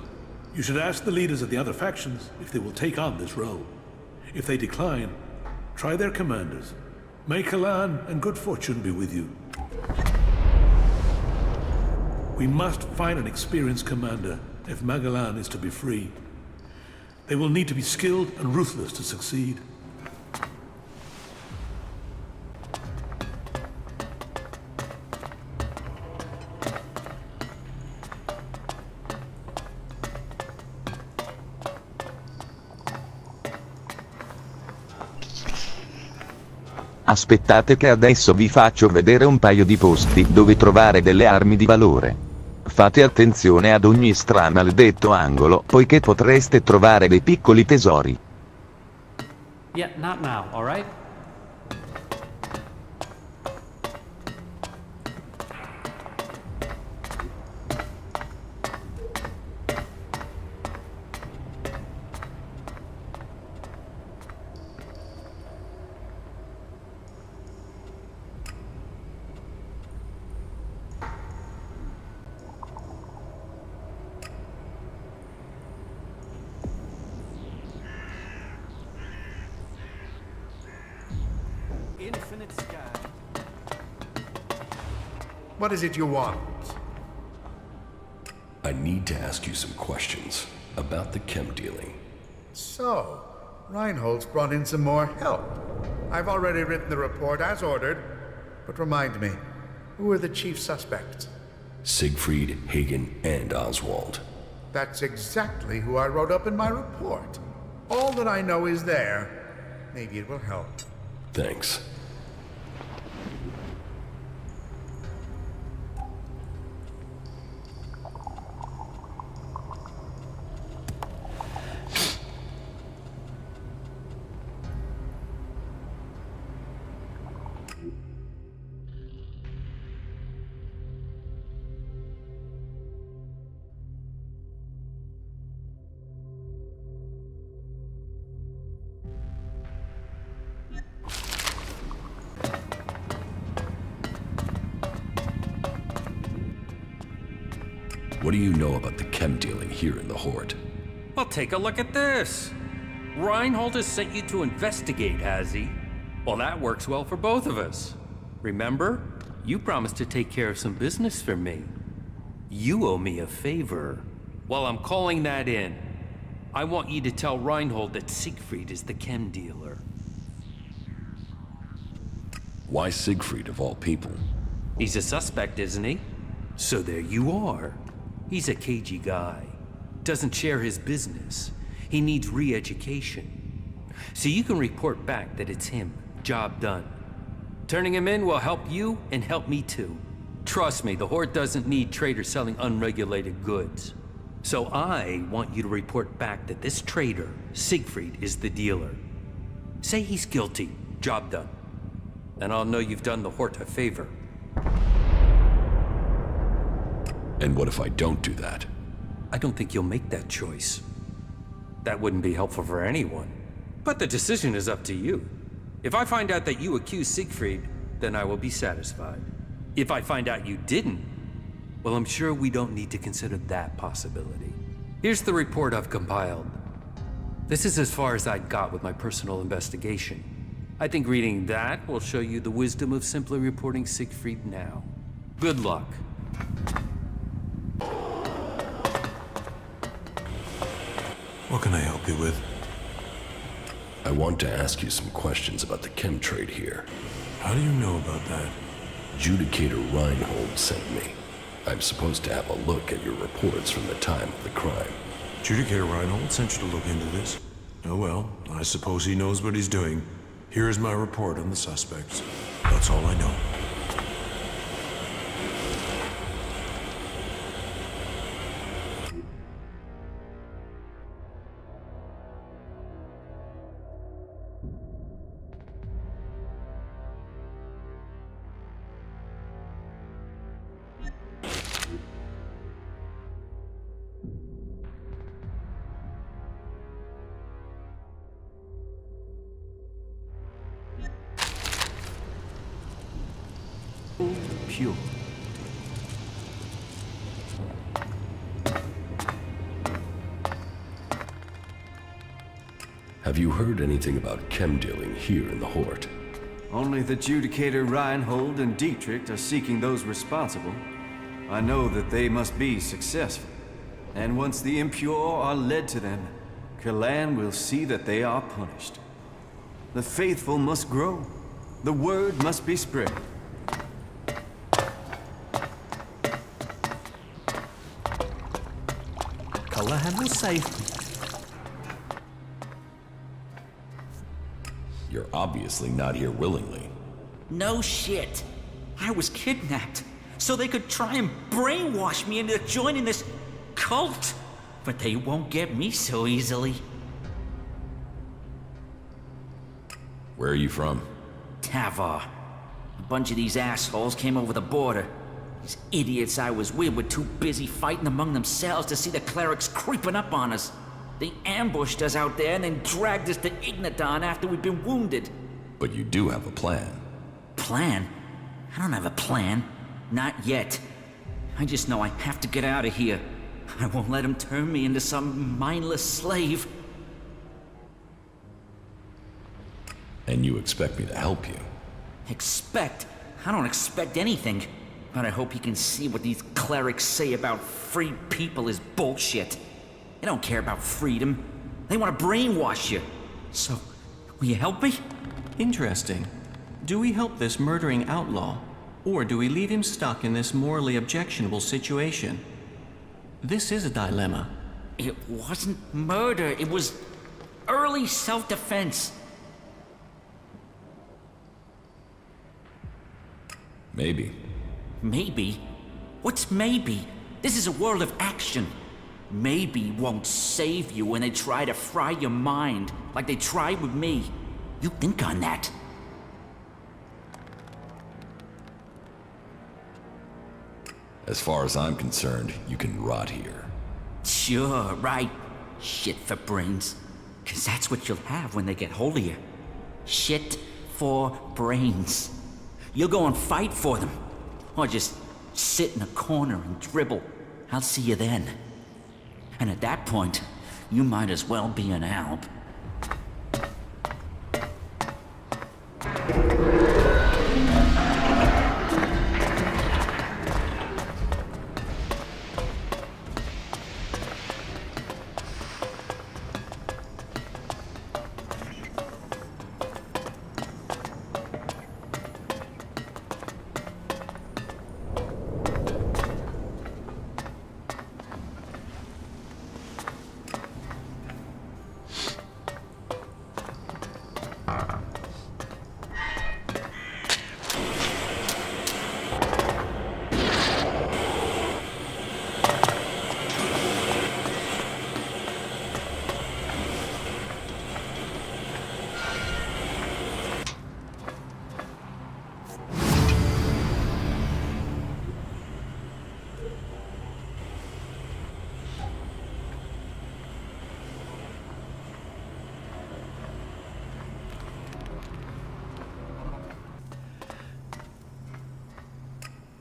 You should ask the leaders of the other factions if they will take on this role. If they decline, try their commanders. May Kalan and good fortune be with you. We must find an experienced commander if Magalan is to be free. They will need to be skilled and ruthless to succeed. Aspettate che adesso vi faccio vedere un paio di posti dove trovare delle armi di valore. Fate attenzione ad ogni stramaledetto angolo, poiché potreste trovare dei piccoli tesori. Yeah, not now, all right? Infinite sky. What is it you want? I need to ask you some questions about the chem dealing. So, Reinhold's brought in some more help. I've already written the report as ordered, but remind me, who are the chief suspects? Siegfried, Hagen, and Oswald. That's exactly who I wrote up in my report. All that I know is there. Maybe it will help. Thanks. What do you know about the chem dealing here in the Horde? Well, take a look at this. Reinhold has sent you to investigate, has he? Well, that works well for both of us. Remember? You promised to take care of some business for me. You owe me a favor. Well, I'm calling that in. I want you to tell Reinhold that Siegfried is the chem dealer. Why Siegfried of all people? He's a suspect, isn't he? So there you are. He's a cagey guy. Doesn't share his business. He needs re-education. So you can report back that it's him. Job done. Turning him in will help you and help me too. Trust me, the Horde doesn't need traders selling unregulated goods. So I want you to report back that this trader, Siegfried, is the dealer. Say he's guilty. Job done. And I'll know you've done the Horde a favor. And what if I don't do that? I don't think you'll make that choice. That wouldn't be helpful for anyone. But the decision is up to you. If I find out that you accused Siegfried, then I will be satisfied. If I find out you didn't, well, I'm sure we don't need to consider that possibility. Here's the report I've compiled. This is as far as I got with my personal investigation. I think reading that will show you the wisdom of simply reporting Siegfried now. Good luck. What can I help you with? I want to ask you some questions about the chem trade here. How do you know about that? Judicator Reinhold sent me. I'm supposed to have a look at your reports from the time of the crime. Judicator Reinhold sent you to look into this. Oh well, I suppose he knows what he's doing. Here is my report on the suspects. That's all I know. Pure. Have you heard anything about chem dealing here in the Hort? Only the Judicator Reinhold and Dietrich are seeking those responsible. I know that they must be successful. And once the impure are led to them, Kalan will see that they are punished. The faithful must grow. The word must be spread. Kalan was safe. You're obviously not here willingly. No shit. I was kidnapped so they could try and brainwash me into joining this cult. But they won't get me so easily. Where are you from? Tavar. A bunch of these assholes came over the border. These idiots I was with were too busy fighting among themselves to see the clerics creeping up on us. They ambushed us out there and then dragged us to Ignadon after we'd been wounded. But you do have a plan. Plan? I don't have a plan. Not yet. I just know I have to get out of here. I won't let them turn me into some mindless slave. And you expect me to help you? Expect? I don't expect anything. But I hope you can see what these clerics say about free people is bullshit. They don't care about freedom. They want to brainwash you. So, will you help me? Interesting. Do we help this murdering outlaw, or do we leave him stuck in this morally objectionable situation? This is a dilemma. It wasn't murder. It was early self-defense. Maybe. Maybe? What's maybe? This is a world of action. Maybe won't save you when they try to fry your mind, like they tried with me. You think on that. As far as I'm concerned, you can rot here. Sure, right. Shit for brains. 'Cause that's what you'll have when they get hold of you. Shit for brains. You'll go and fight for them. Or just sit in a corner and dribble. I'll see you then. And at that point, you might as well be an alb.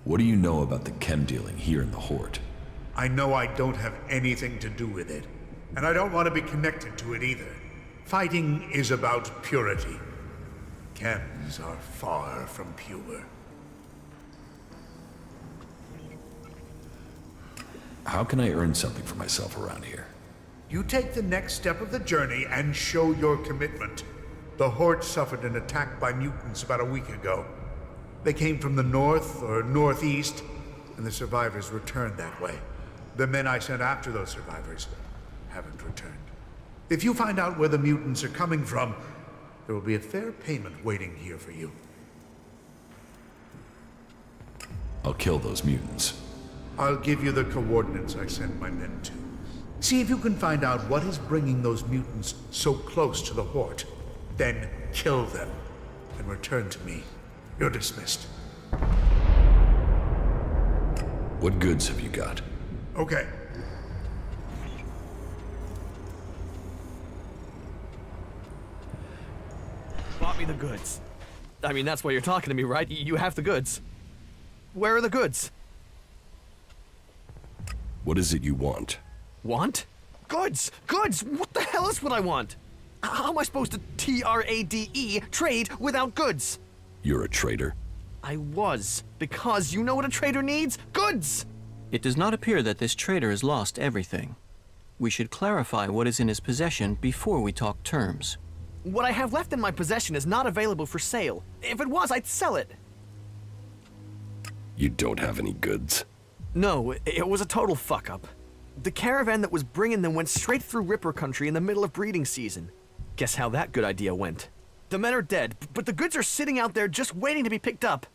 What do you know about the chem dealing here in the Horde? I know I don't have anything to do with it, and I don't want to be connected to it either. Fighting is about purity. Chems are far from pure. How can I earn something for myself around here? You take the next step of the journey and show your commitment. The Horde suffered an attack by mutants about a week ago. They came from the north or northeast, and the survivors returned that way. The men I sent after those survivors haven't returned. If you find out where the mutants are coming from, there will be a fair payment waiting here for you. I'll kill those mutants. I'll give you the coordinates I sent my men to. See if you can find out what is bringing those mutants so close to the Horde. Then kill them and return to me. You're dismissed. What goods have you got? Okay. Bought me the goods. I mean, that's why you're talking to me, right? You have the goods. Where are the goods? What is it you want? Want? Goods! Goods! What the hell is what I want? How am I supposed to TRADE trade without goods? You're a traitor? I was, because you know what a trader needs? Goods! It does not appear that this trader has lost everything. We should clarify what is in his possession before we talk terms. What I have left in my possession is not available for sale. If it was, I'd sell it. You don't have any goods? No, it was a total fuck-up. The caravan that was bringing them went straight through Ripper country in the middle of breeding season. Guess how that good idea went. The men are dead, but the goods are sitting out there just waiting to be picked up.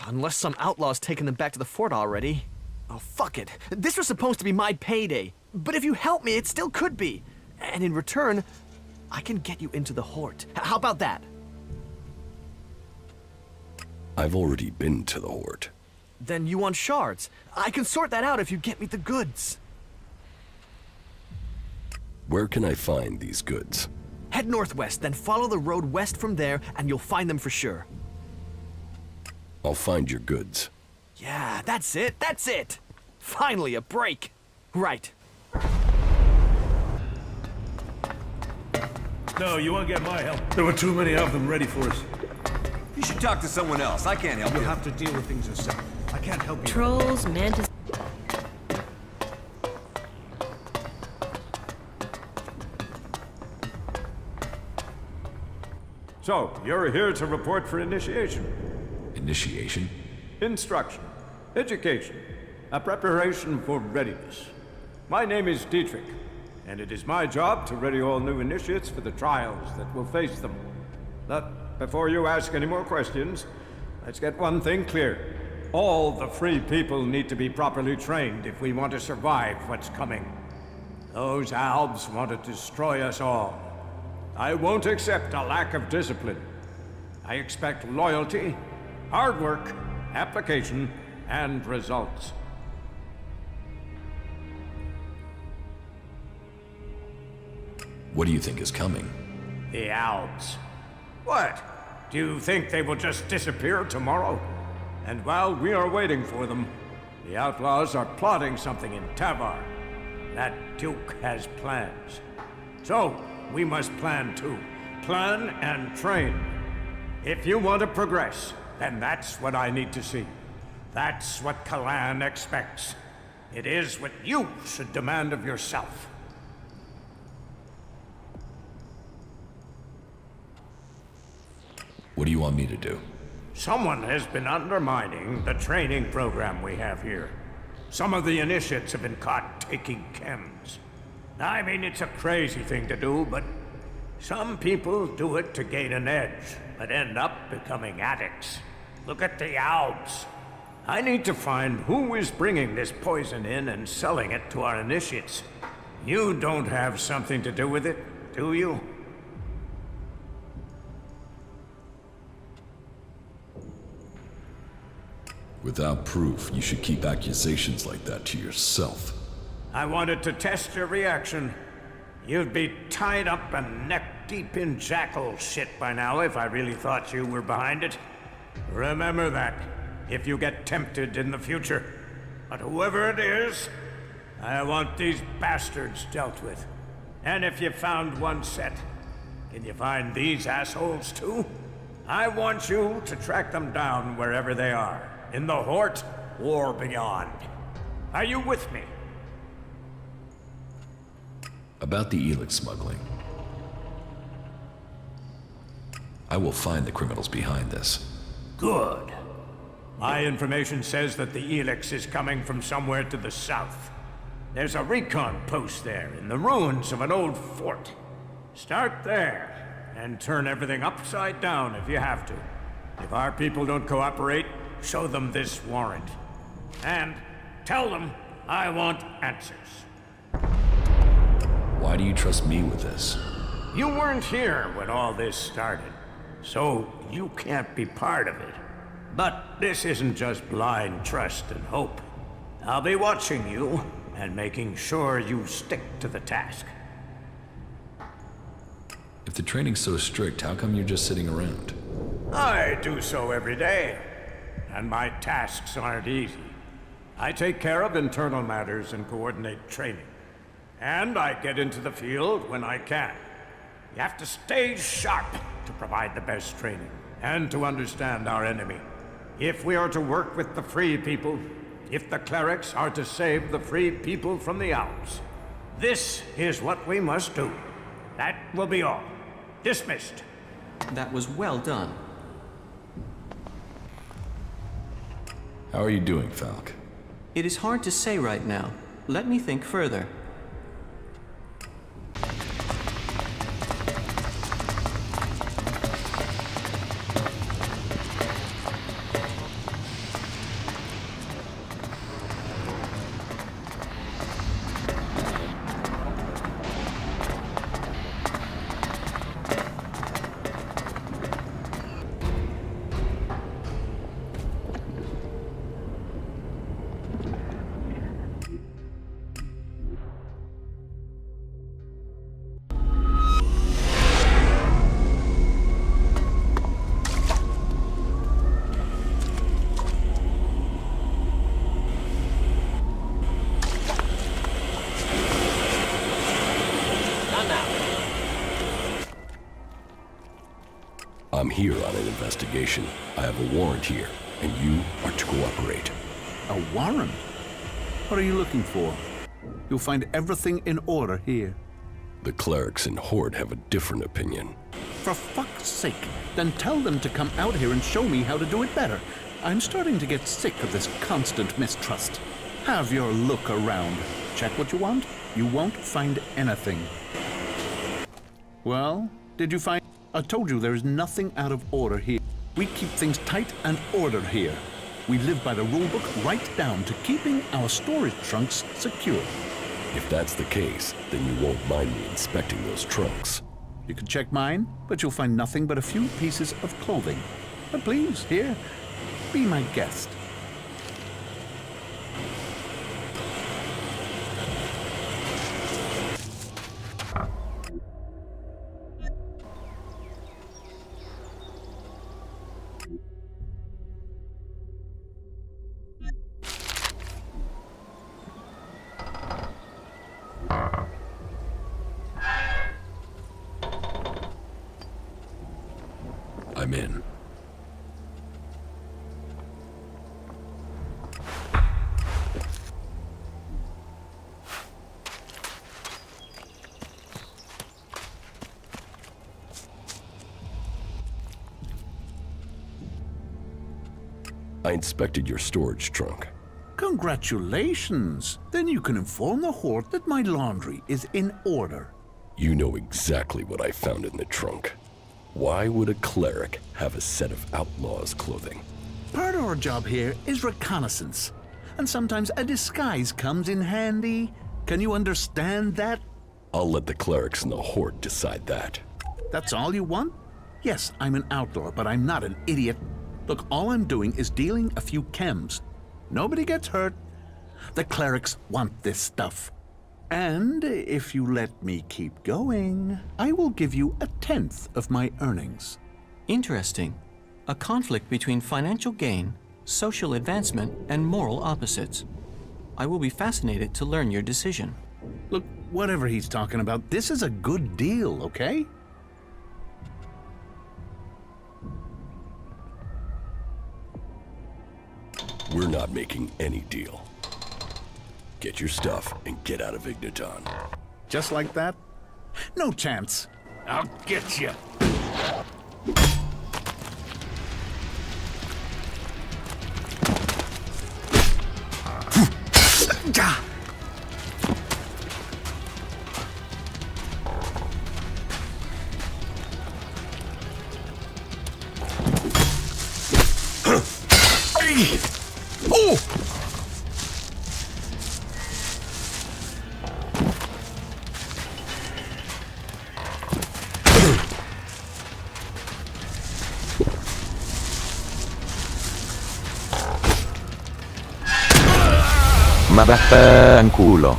Unless some outlaw's taken them back to the fort already. Oh, fuck it. This was supposed to be my payday. But if you help me, it still could be. And in return, I can get you into the Horde. How about that? I've already been to the Horde. Then you want shards. I can sort that out if you get me the goods. Where can I find these goods? Head northwest, then follow the road west from there, and you'll find them for sure. I'll find your goods. Yeah, that's it, that's it! Finally, a break. Right. No, you won't get my help. There were too many of them ready for us. You should talk to someone else. I can't help you. You'll have to deal with things yourself. I can't help you. Trolls, mantis... So, you're here to report for initiation. Initiation? Instruction, education, a preparation for readiness. My name is Dietrich, and it is my job to ready all new initiates for the trials that will face them. But before you ask any more questions, let's get one thing clear. All the free people need to be properly trained if we want to survive what's coming. Those Albs want to destroy us all. I won't accept a lack of discipline. I expect loyalty, hard work, application, and results. What do you think is coming? The Albs. What? Do you think they will just disappear tomorrow? And while we are waiting for them, the outlaws are plotting something in Tavar. That Duke has plans. So, we must plan too. Plan and train. If you want to progress, then that's what I need to see. That's what Kalan expects. It is what you should demand of yourself. What do you want me to do? Someone has been undermining the training program we have here. Some of the initiates have been caught taking chems. I mean, it's a crazy thing to do, but some people do it to gain an edge, but end up becoming addicts. Look at the Albs. I need to find who is bringing this poison in and selling it to our initiates. You don't have something to do with it, do you? Without proof, you should keep accusations like that to yourself. I wanted to test your reaction. You'd be tied up and neck-deep in jackal shit by now if I really thought you were behind it. Remember that. if you get tempted in the future. But whoever it is, I want these bastards dealt with. And if you found one set, can you find these assholes too? I want you to track them down wherever they are, in the Hort or beyond. Are you with me? About the Elex smuggling. I will find the criminals behind this. Good. My information says that the Elex is coming from somewhere to the south. There's a recon post there in the ruins of an old fort. Start there, and turn everything upside down if you have to. If our people don't cooperate, show them this warrant. And tell them I want answers. Why do you trust me with this? You weren't here when all this started, so you can't be part of it. But this isn't just blind trust and hope. I'll be watching you and making sure you stick to the task. If the training's so strict, how come you're just sitting around? I do so every day, and my tasks aren't easy. I take care of internal matters and coordinate training. And I get into the field when I can. You have to stay sharp to provide the best training, and to understand our enemy. If we are to work with the free people, if the clerics are to save the free people from the owls, this is what we must do. That will be all. Dismissed. That was well done. How are you doing, Falk? It is hard to say right now. Let me think further. I'm here on an investigation. I have a warrant here, and you are to cooperate. A warrant? What are you looking for? You'll find everything in order here. The clerics and Horde have a different opinion. For fuck's sake, then tell them to come out here and show me how to do it better. I'm starting to get sick of this constant mistrust. Have your look around. Check what you want. You won't find anything. Well, did you find... I told you there is nothing out of order here. We keep things tight and ordered here. We live by the rulebook right down to keeping our storage trunks secure. If that's the case, then you won't mind me inspecting those trunks. You can check mine, but you'll find nothing but a few pieces of clothing. But please, here, be my guest. I'm in. I inspected your storage trunk. Congratulations! Then you can inform the Horde that my laundry is in order. You know exactly what I found in the trunk. Why would a cleric have a set of outlaws' clothing? Part of our job here is reconnaissance, and sometimes a disguise comes in handy. Can you understand that? I'll let the clerics and the Horde decide that. That's all you want? Yes, I'm an outlaw, but I'm not an idiot. Look, all I'm doing is dealing a few chems. Nobody gets hurt. The clerics want this stuff. And if you let me keep going, I will give you 1/10 of my earnings. Interesting. A conflict between financial gain social advancement, and moral opposites. I will be fascinated to learn your decision. Look, whatever he's talking about, this is a good deal, okay? We're not making any deal. Get your stuff and get out of Igniton. Just like that? No chance. I'll get you. Oh! Ma vaffanculo.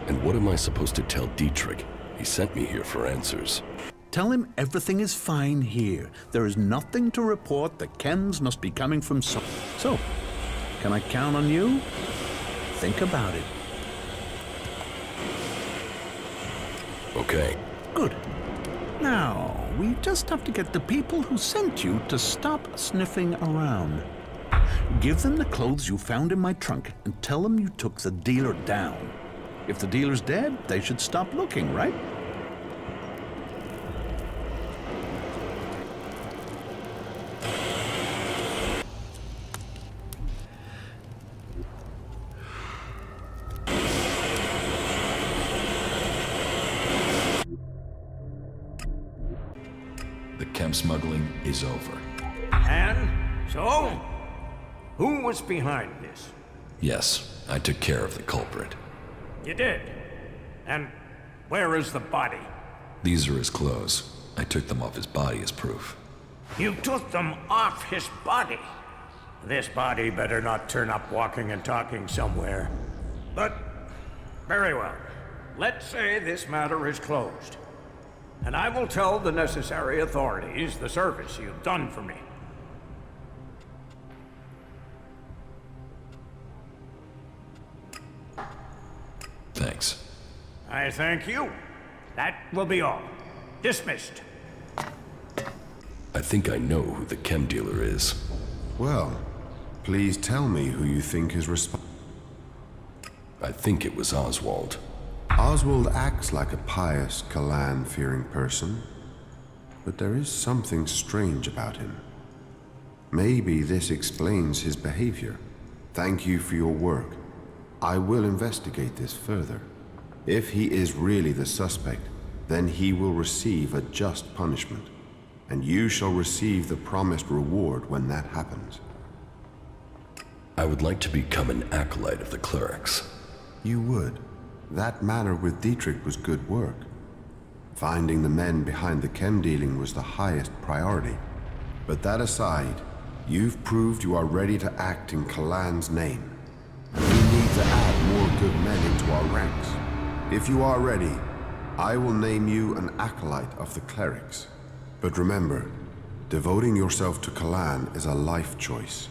And what am I supposed to tell Dietrich? He sent me here for answers. Tell him everything is fine here. There is nothing to report. The chems must be coming from So, can I count on you? Think about it. Okay. Good. Now, we just have to get the people who sent you to stop sniffing around. Give them the clothes you found in my trunk and tell them you took the dealer down. If the dealer's dead, they should stop looking, right? The chem smuggling is over. And so, who was behind this? Yes, I took care of the culprit. You did. And where is the body? These are his clothes. I took them off his body as proof. You took them off his body. This body better not turn up walking and talking somewhere. But, very well. Let's say this matter is closed. And I will tell the necessary authorities the service you've done for me. Thanks. I thank you. That will be all. Dismissed. I think I know who the chem dealer is. Well, please tell me who you think is responsible. I think it was Oswald. Oswald acts like a pious, Kalan-fearing person, but there is something strange about him. Maybe this explains his behavior. Thank you for your work. I will investigate this further. If he is really the suspect, then he will receive a just punishment, and you shall receive the promised reward when that happens. I would like to become an acolyte of the Clerics. You would. That matter with Dietrich was good work. Finding the men behind the chem dealing was the highest priority. But that aside, you've proved you are ready to act in Kalan's name. We need to add more good men into our ranks. If you are ready, I will name you an Acolyte of the Clerics. But remember, devoting yourself to Kalan is a life choice.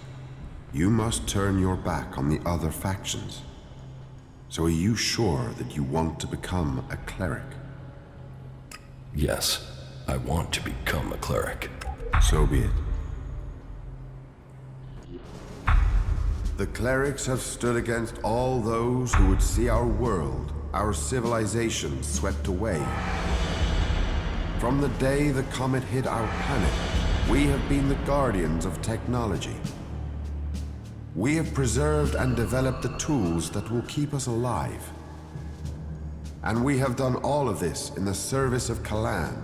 You must turn your back on the other factions. So are you sure that you want to become a cleric? Yes, I want to become a cleric. So be it. The clerics have stood against all those who would see our world, our civilization swept away. From the day the comet hit our planet, we have been the guardians of technology. We have preserved and developed the tools that will keep us alive. And we have done all of this in the service of Kalan.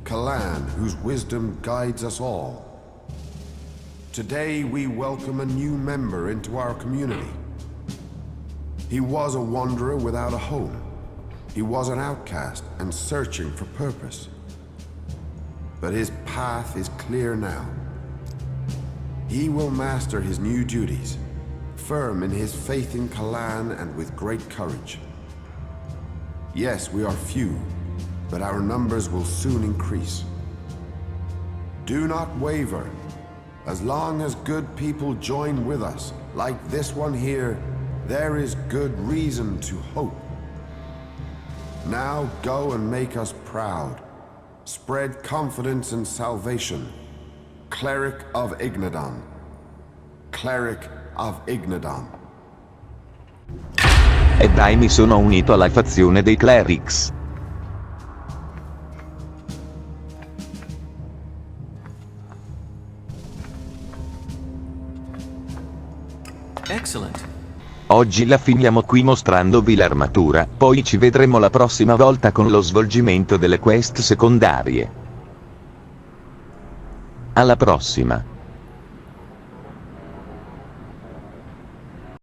Kalan, whose wisdom guides us all. Today we welcome a new member into our community. He was a wanderer without a home. He was an outcast and searching for purpose. But his path is clear now. He will master his new duties, firm in his faith in Kalan and with great courage. Yes, we are few, but our numbers will soon increase. Do not waver. As long as good people join with us, like this one here, there is good reason to hope. Now go and make us proud. Spread confidence and salvation. Cleric of Ignadon. Cleric of Ignadon. E dai, mi sono unito alla fazione dei Clerics. Excellent. Oggi la finiamo qui mostrandovi l'armatura, poi ci vedremo la prossima volta con lo svolgimento delle quest secondarie. Alla prossima!